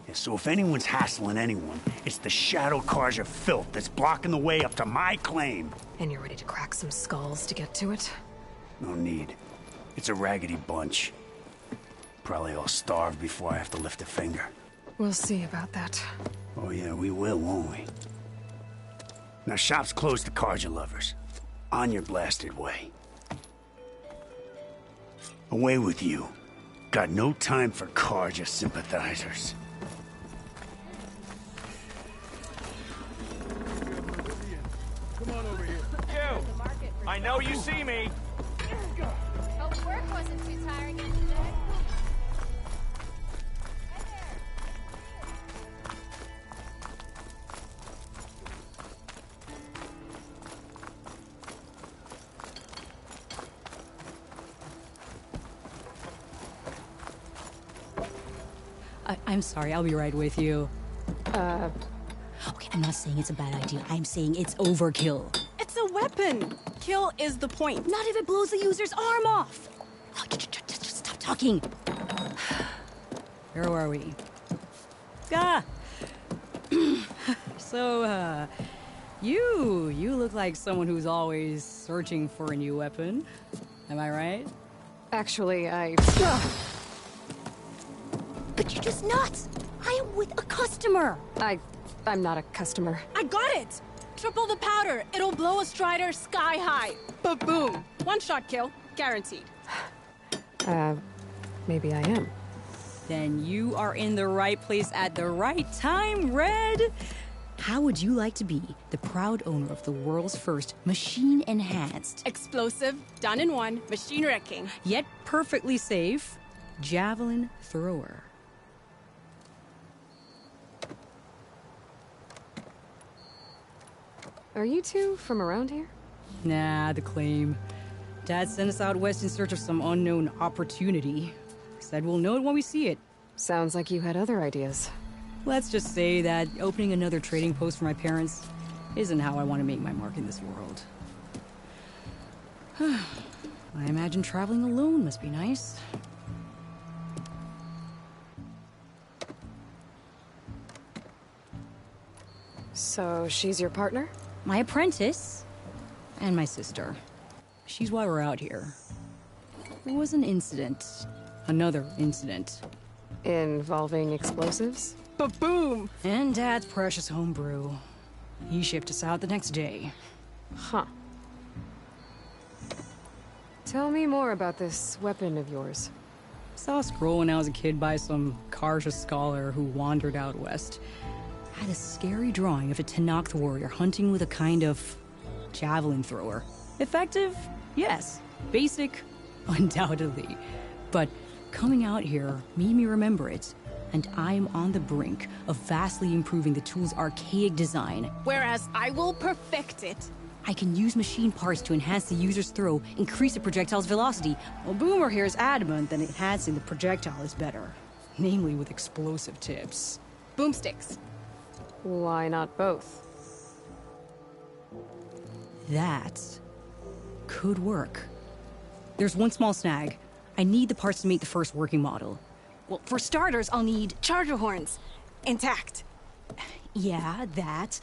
Yeah, so if anyone's hassling anyone, it's the Shadow Karja filth that's blocking the way up to my claim. And you're ready to crack some skulls to get to it? No need. It's a raggedy bunch. Probably all starved before I have to lift a finger. We'll see about that. Oh yeah, we will, won't we? Now shop's closed to Karja lovers. On your blasted way. Away with you. Got no time for Karja sympathizers. Come on over here. You! I know you see me! Hope work wasn't too tiring yesterday. I'm sorry, I'll be right with you. Okay, I'm not saying it's a bad idea. I'm saying it's overkill. It's a weapon. Kill is the point. Not if it blows the user's arm off. Oh, just stop talking. Where are we? So, you look like someone who's always searching for a new weapon. Am I right? Actually, But you're just nuts. I am with a customer. I'm not a customer. I got it. Triple the powder. It'll blow a Strider sky high. Ba-boom. One shot kill. Guaranteed. Maybe I am. Then you are in the right place at the right time, Red. How would you like to be the proud owner of the world's first machine-enhanced, explosive, done in one, machine wrecking, yet perfectly safe, javelin thrower? Are you two from around here? Nah, the claim. Dad sent us out west in search of some unknown opportunity. Said we'll know it when we see it. Sounds like you had other ideas. Let's just say that opening another trading post for my parents isn't how I want to make my mark in this world. I imagine traveling alone must be nice. So she's your partner? My apprentice and my sister. She's why we're out here. There was an incident. Another incident. Involving explosives? Ba-boom! And Dad's precious homebrew. He shipped us out the next day. Huh. Tell me more about this weapon of yours. Saw a scroll when I was a kid by some Karja scholar who wandered out west. Had a scary drawing of a Tenakth warrior hunting with a kind of javelin thrower. Effective? Yes. Basic? Undoubtedly. But coming out here made me remember it, and I'm on the brink of vastly improving the tool's archaic design. Whereas I will perfect it. I can use machine parts to enhance the user's throw, increase the projectile's velocity. Well, Boomer here is adamant that enhancing the projectile is better. Namely with explosive tips. Boomsticks. Why not both? That could work. There's one small snag. I need the parts to make the first working model. Well, for starters, I'll need charger horns. Intact. Yeah, that.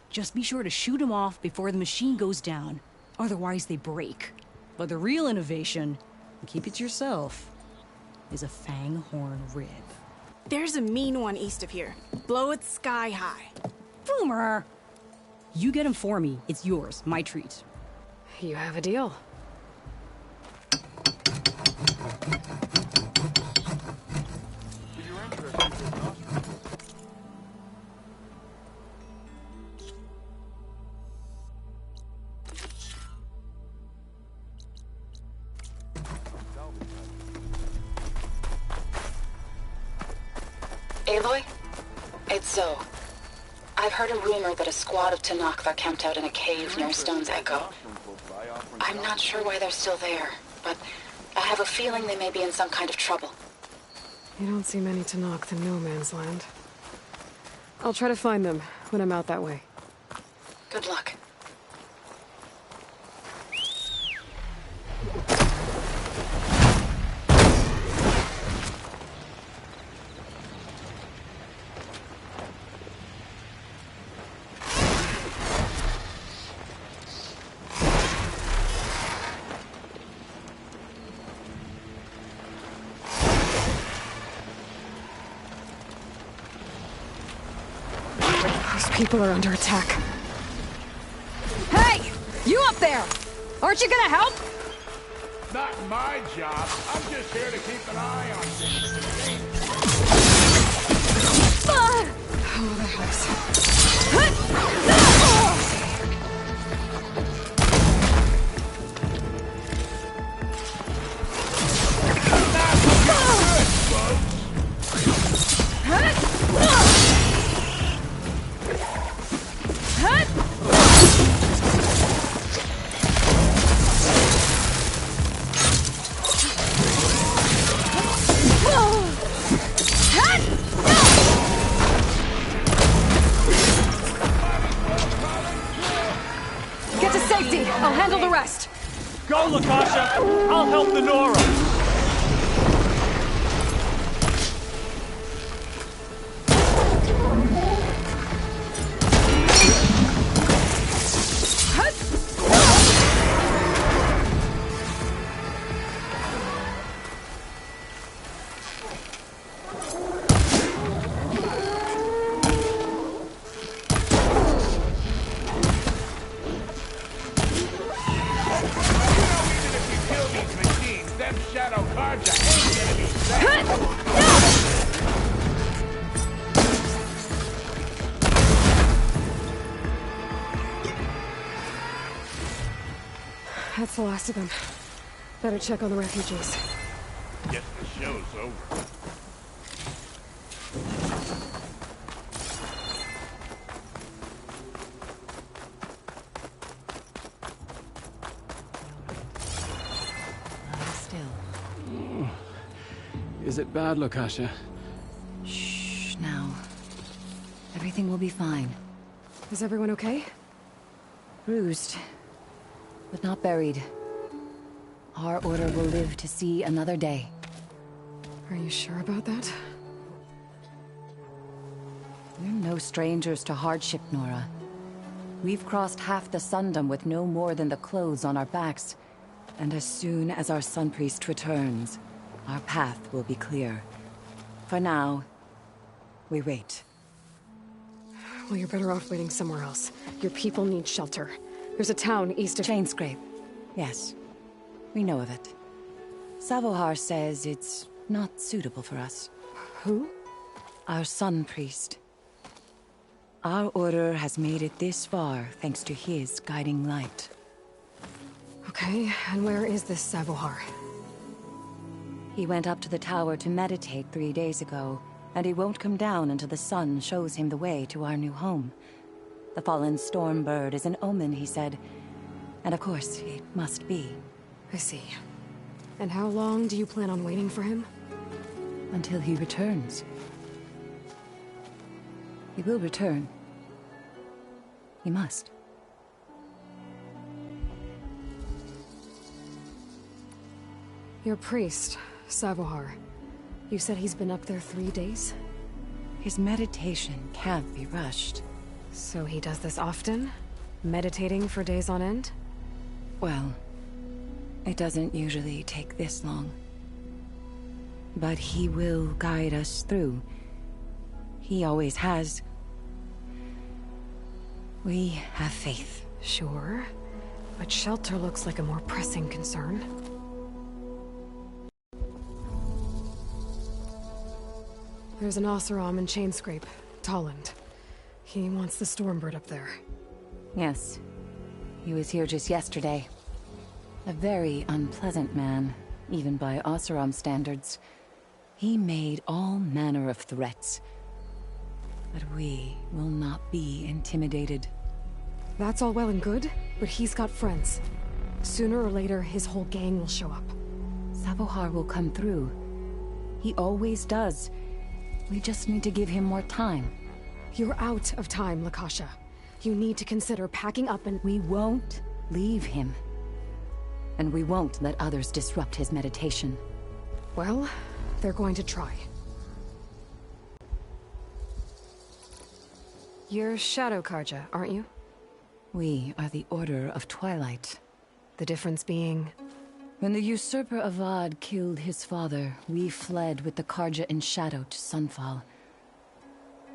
Just be sure to shoot them off before the machine goes down. Otherwise, they break. But the real innovation, and keep it to yourself, is a fang horn rib. There's a mean one east of here. Blow it sky high. Boomer! You get him for me. It's yours. My treat. You have a deal. Aloy? It's Zoe. I've heard a rumor that a squad of Tenakth are camped out in a cave near Stone's Echo. I'm not sure why they're still there, but I have a feeling they may be in some kind of trouble. You don't see many Tenakth in no man's land. I'll try to find them when I'm out that way. Good luck. People are under attack. Hey! You up there! Aren't you gonna help? Not my job. I'm just here to keep an eye on things. Oh, that Get to safety! I'll handle the rest! Go, Lakasha! I'll help the Nora! That's the last of them. Better check on the refugees. Guess the show's over. Is it bad, Lakasha? Shh, now. Everything will be fine. Is everyone okay? Bruised, but not buried. Our order will live to see another day. Are you sure about that? We're no strangers to hardship, Nora. We've crossed half the Sundom with no more than the clothes on our backs. And as soon as our Sun Priest returns, our path will be clear. For now, we wait. Well, you're better off waiting somewhere else. Your people need shelter. There's a town east of... Chainscrape. Yes. We know of it. Savohar says it's not suitable for us. Who? Our Sun Priest. Our order has made it this far thanks to his guiding light. Okay, and where is this Savohar? He went up to the tower to meditate 3 days ago, and he won't come down until the sun shows him the way to our new home. The fallen storm bird is an omen, he said. And of course, it must be. I see. And how long do you plan on waiting for him? Until he returns. He will return. He must. Your priest, Savohar. You said he's been up there 3 days? His meditation can't be rushed. So he does this often? Meditating for days on end? Well, it doesn't usually take this long. But he will guide us through. He always has. We have faith. Sure. But shelter looks like a more pressing concern. There's an Oseram in Chainscrape, Tolland. He wants the Stormbird up there. Yes. He was here just yesterday. A very unpleasant man, even by Oseram standards. He made all manner of threats, But we will not be intimidated. That's all well and good, but he's got friends. Sooner or later, his whole gang will show up. Savohar will come through. He always does. We just need to give him more time. You're out of time, Lakasha. You need to consider packing up and— We won't leave him. And we won't let others disrupt his meditation. Well, they're going to try. You're Shadow Karja, aren't you? We are the Order of Twilight. The difference being? When the usurper Avad killed his father, we fled with the Karja in shadow to Sunfall.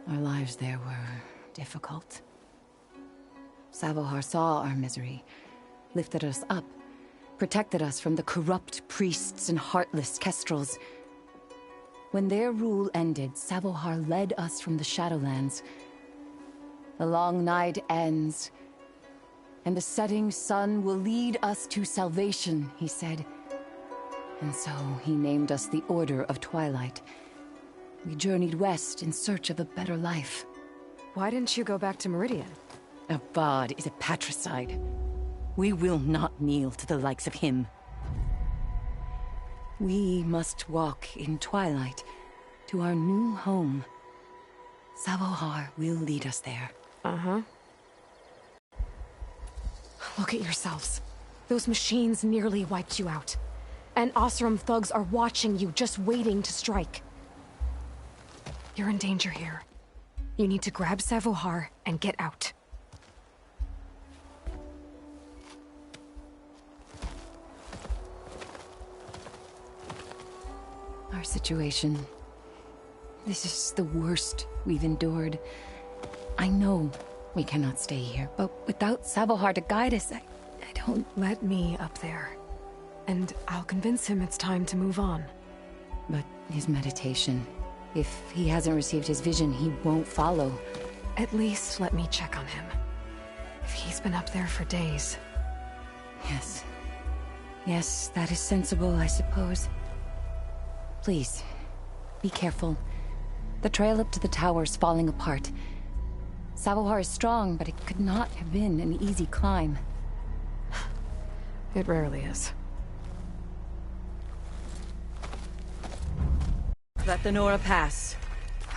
Our lives there were difficult. Savohar saw our misery, lifted us up, protected us from the corrupt priests and heartless kestrels. When their rule ended, Savohar led us from the Shadowlands. The long night ends, and the setting sun will lead us to salvation, he said. And so he named us the Order of Twilight. We journeyed west in search of a better life. Why didn't you go back to Meridian? Avad is a patricide. We will not kneel to the likes of him. We must walk in twilight to our new home. Savohar will lead us there. Uh-huh. Look at yourselves. Those machines nearly wiped you out. And Osram thugs are watching you, just waiting to strike. You're in danger here. You need to grab Savohar and get out. Our situation. This is the worst we've endured. I know we cannot stay here, but without Savohar to guide us, I don't... Let me up there. And I'll convince him it's time to move on. But his meditation... If he hasn't received his vision, he won't follow. At least let me check on him. If he's been up there for days. Yes. Yes, that is sensible, I suppose. Please, be careful. The trail up to the tower's falling apart. Savohar is strong, but it could not have been an easy climb. It rarely is. Let the Nora pass.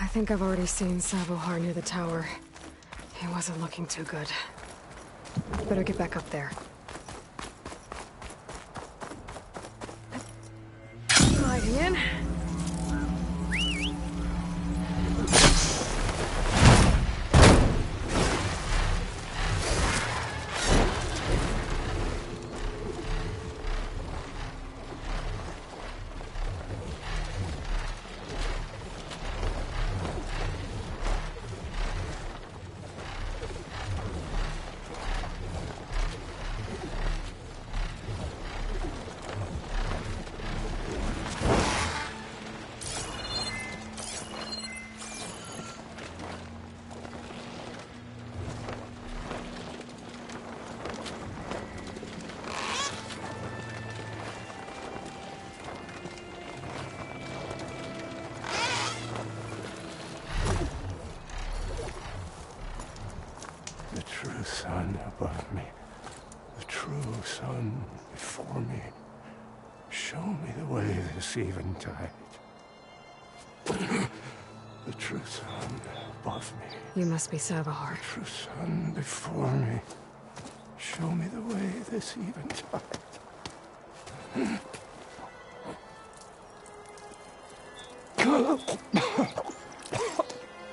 I think I've already seen Savohar near the tower. He wasn't looking too good. Better get back up there. Gliding in. The true sun above me, the true sun before me. Show me the way this eventide. The true sun above me. You must be Savohar. The true sun before me. Show me the way this eventide.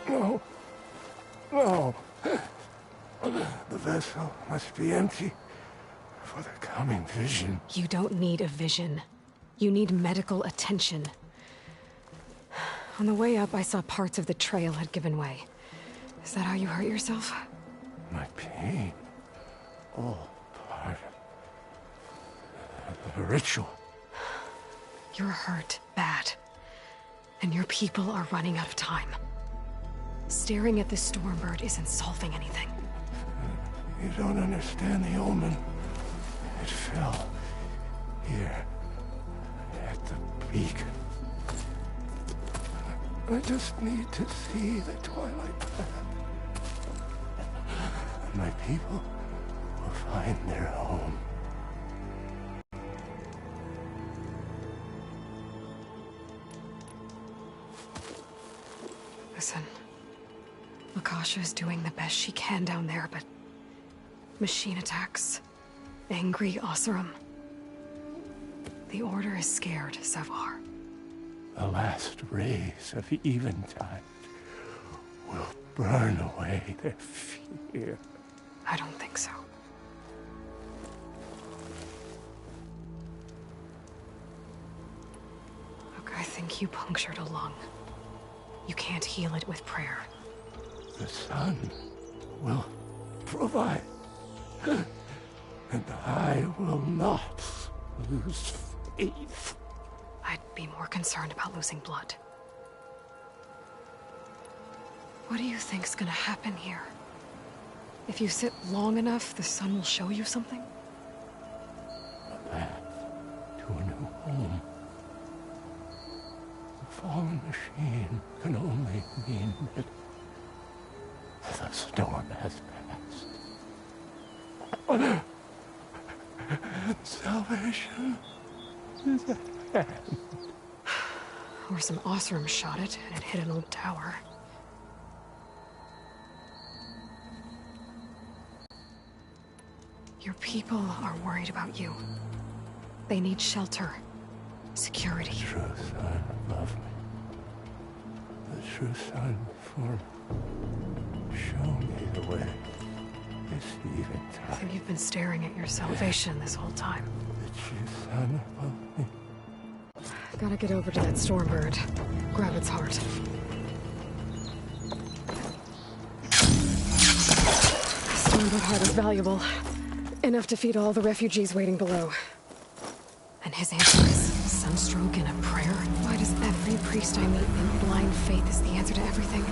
No. No. The vessel must be empty for the coming vision. You don't need a vision. You need medical attention. On the way up, I saw parts of the trail had given way. Is that how you hurt yourself? My pain. All part of the ritual. You're hurt bad. And your people are running out of time. Staring at the Stormbird isn't solving anything. You don't understand the omen. It fell here at the beacon. I just need to see the Twilight Path. And my people will find their home. Listen, Lakasha is doing the best she can down there, but machine attacks, angry Oseram. The Order is scared, Savar. The last rays of Eventide will burn away their fear. I don't think so. Look, I think you punctured a lung. You can't heal it with prayer. The sun will provide. And I will not lose faith. I'd be more concerned about losing blood. What do you think's gonna happen here? If you sit long enough, the sun will show you something? A path to a new home. The fallen machine can only mean that the storm has passed. Salvation is at hand. Or some Oseram shot it, and it hit an old tower. Your people are worried about you. They need shelter, security. The true son loved me. The true son for me. Show me the way. This Eventide. I think you've been staring at your salvation this whole time. The true son loved me. Gotta get over to that Stormbird. Grab its heart. Stormbird heart is valuable. Enough to feed all the refugees waiting below. And his answer is sunstroke and a prayer? Why does every priest I meet think blind faith is the answer to everything?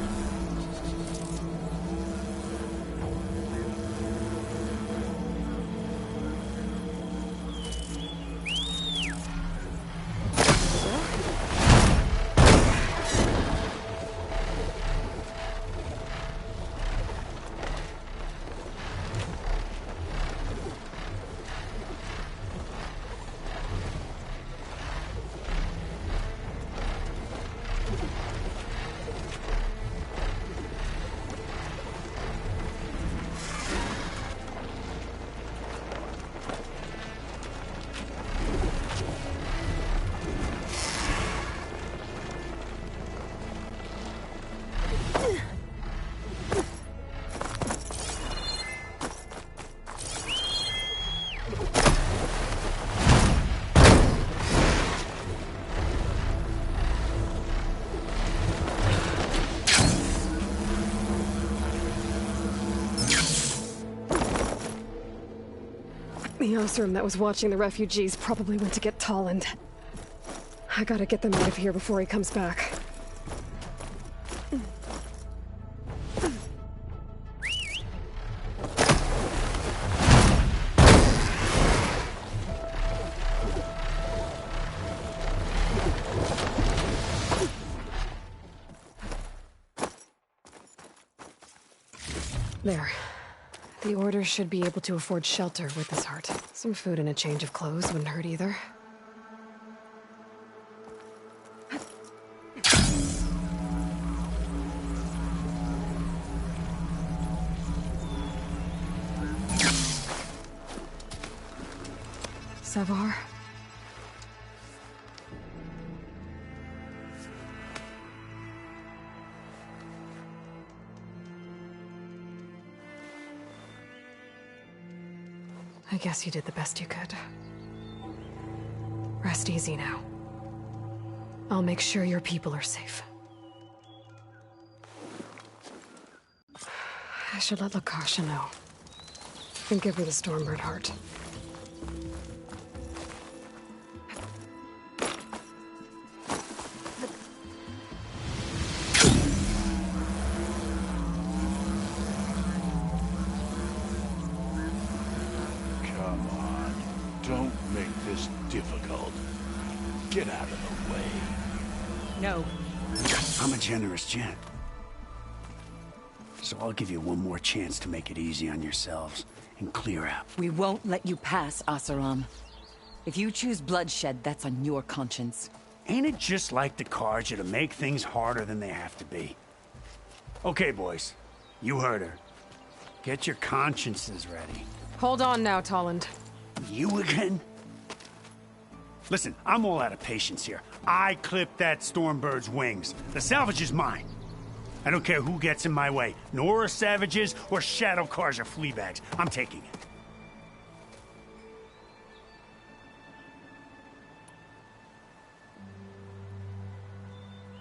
The Oseram that was watching the refugees probably went to get Tolland. I gotta get them out of here before he comes back. There. The Order should be able to afford shelter with this heart. Some food and a change of clothes wouldn't hurt either. Savar? I guess you did the best you could. Rest easy now. I'll make sure your people are safe. I should let Lakasha know. And give her the Stormbird heart. Get out of the way. No. I'm a generous gent. So I'll give you one more chance to make it easy on yourselves and clear out. We won't let you pass, Asaram. If you choose bloodshed, that's on your conscience. Ain't it just like the Carja to make things harder than they have to be? Okay, boys. You heard her. Get your consciences ready. Hold on now, Tolland. You again? Listen, I'm all out of patience here. I clipped that Stormbird's wings. The salvage is mine. I don't care who gets in my way. Nora savages or shadow cars or flea bags. I'm taking it.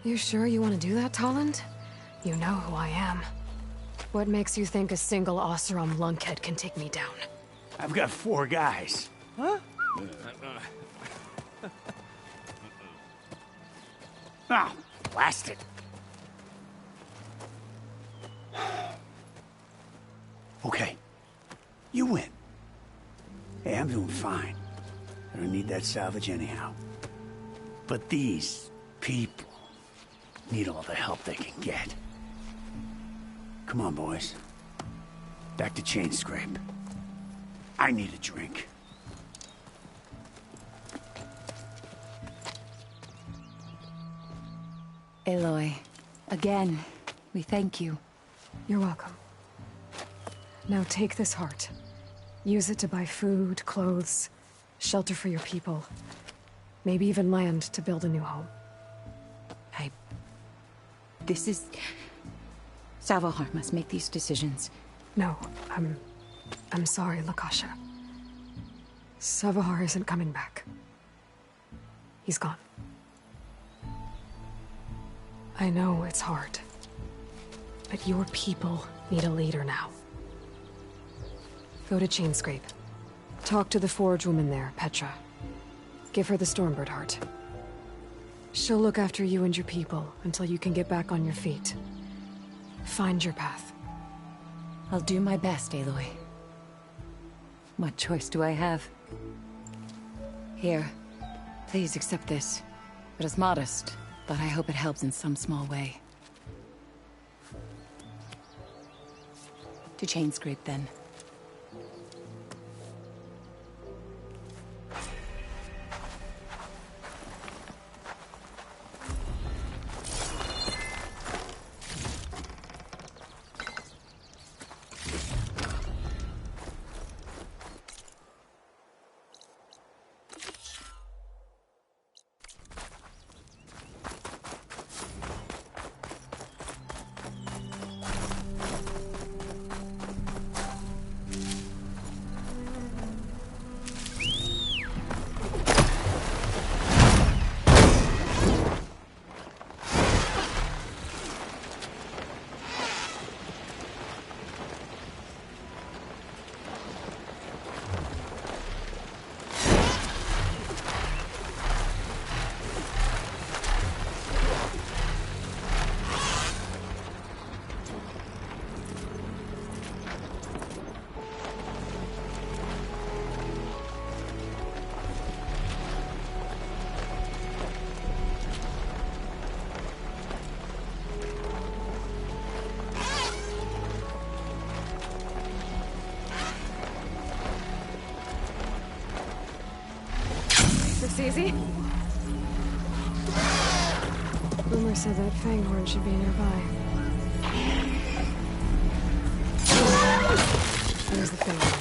You sure you want to do that, Tolland? You know who I am. What makes you think a single Oseram lunkhead can take me down? I've got 4 guys. Huh? Oh, blast it. Okay. You win. Hey, I'm doing fine. I don't need that salvage anyhow. But these people need all the help they can get. Come on, boys. Back to Chain Scrape. I need a drink. Aloy, again, we thank you. You're welcome. Now take this heart. Use it to buy food, clothes, shelter for your people. Maybe even land to build a new home. This is... Savahar must make these decisions. No, I'm sorry, Lakasha. Savahar isn't coming back. He's gone. I know it's hard, but your people need a leader now. Go to Chainscrape. Talk to the forge woman there, Petra. Give her the Stormbird heart. She'll look after you and your people until you can get back on your feet. Find your path. I'll do my best, Aloy. What choice do I have? Here, please accept this. It is modest, but I hope it helps in some small way. To Chainscrape, then. Easy. Boomer said that Fanghorn should be nearby. There's the Fanghorn.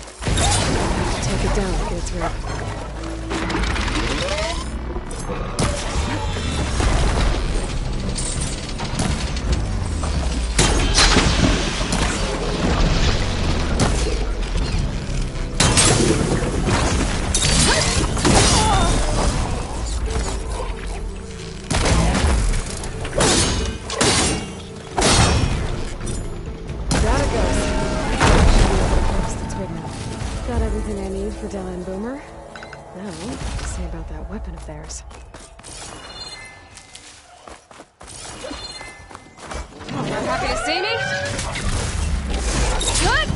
Take it down to get its rig. Theirs. Oh, you're happy to see me? Good!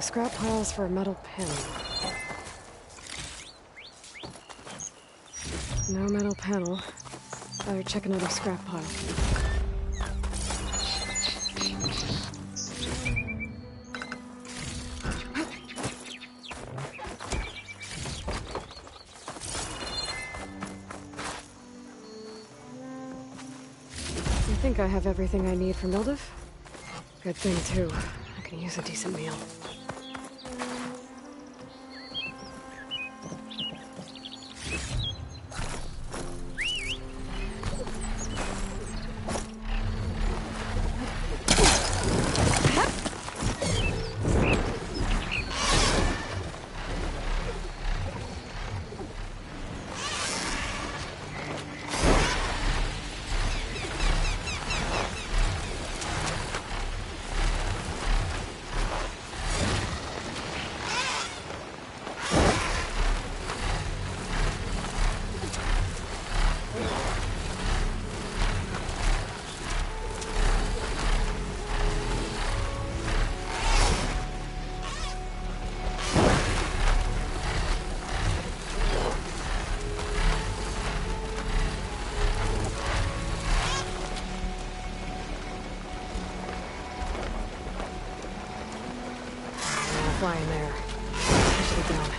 the scrap piles for a metal pin. No metal panel. Better check another scrap pile. I think I have everything I need for Mildev. Good thing, too. I can use a decent meal. Fly in there. Push it down.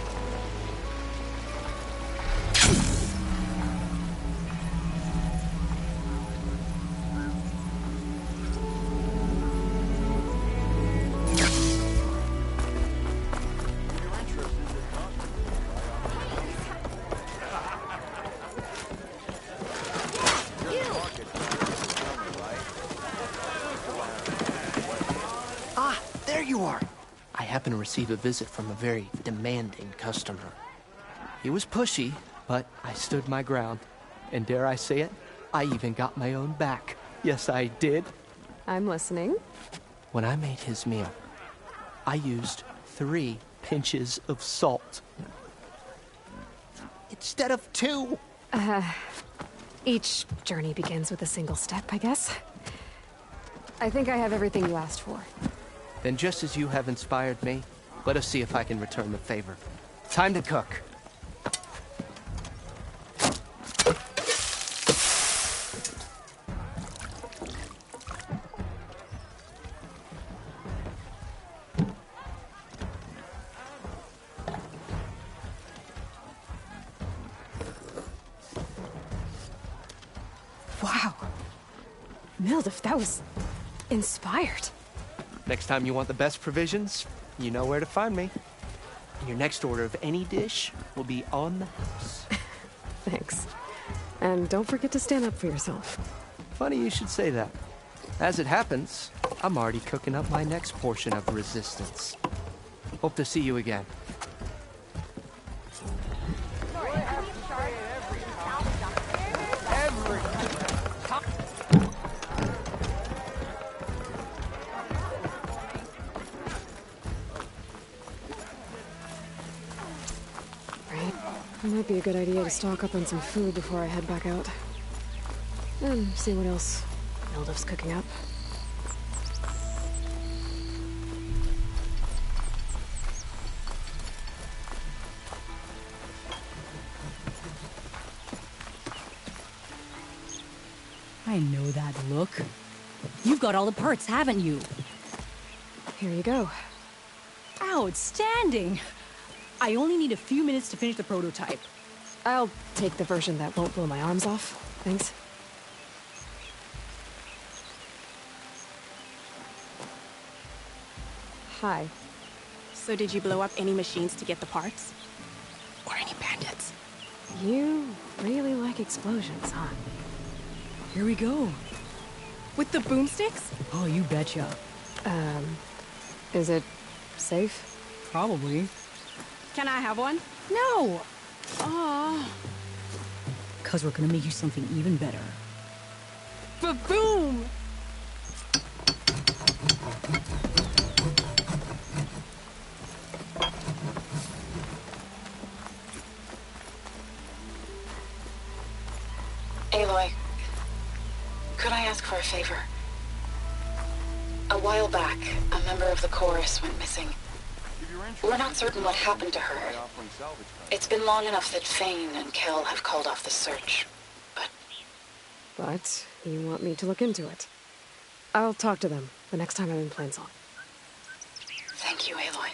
Ah, there you are. I happened to receive a visit from a very demanding customer. He was pushy, but I stood my ground. And dare I say it, I even got my own back. Yes, I did. I'm listening. When I made his meal, I used 3 pinches of salt. Instead of 2. Each journey begins with a single step, I guess. I think I have everything you asked for. Then just as you have inspired me, let us see if I can return the favor. Time to cook. Wow. Mildev, that was inspired. Next time you want the best provisions, you know where to find me. And your next order of any dish will be on the house. Thanks. And don't forget to stand up for yourself. Funny you should say that. As it happens, I'm already cooking up my next portion of resistance. Hope to see you again. Might be a good idea to stock up on some food before I head back out. And see what else Mildev's cooking up. I know that look. You've got all the parts, haven't you? Here you go. Outstanding! I only need a few minutes to finish the prototype. I'll take the version that won't blow my arms off. Thanks. Hi. So did you blow up any machines to get the parts? Or any bandits? You really like explosions, huh? Here we go. With the boomsticks? Oh, you betcha. Is it safe? Probably. Can I have one? No! Aw. 'Cause we're gonna make you something even better. Ba-boom! Aloy, could I ask for a favor? A while back, a member of the chorus went missing. We're not certain what happened to her. It's been long enough that Fane and Kel have called off the search. But you want me to look into it. I'll talk to them the next time I'm in Plainsong. Thank you, Aloy.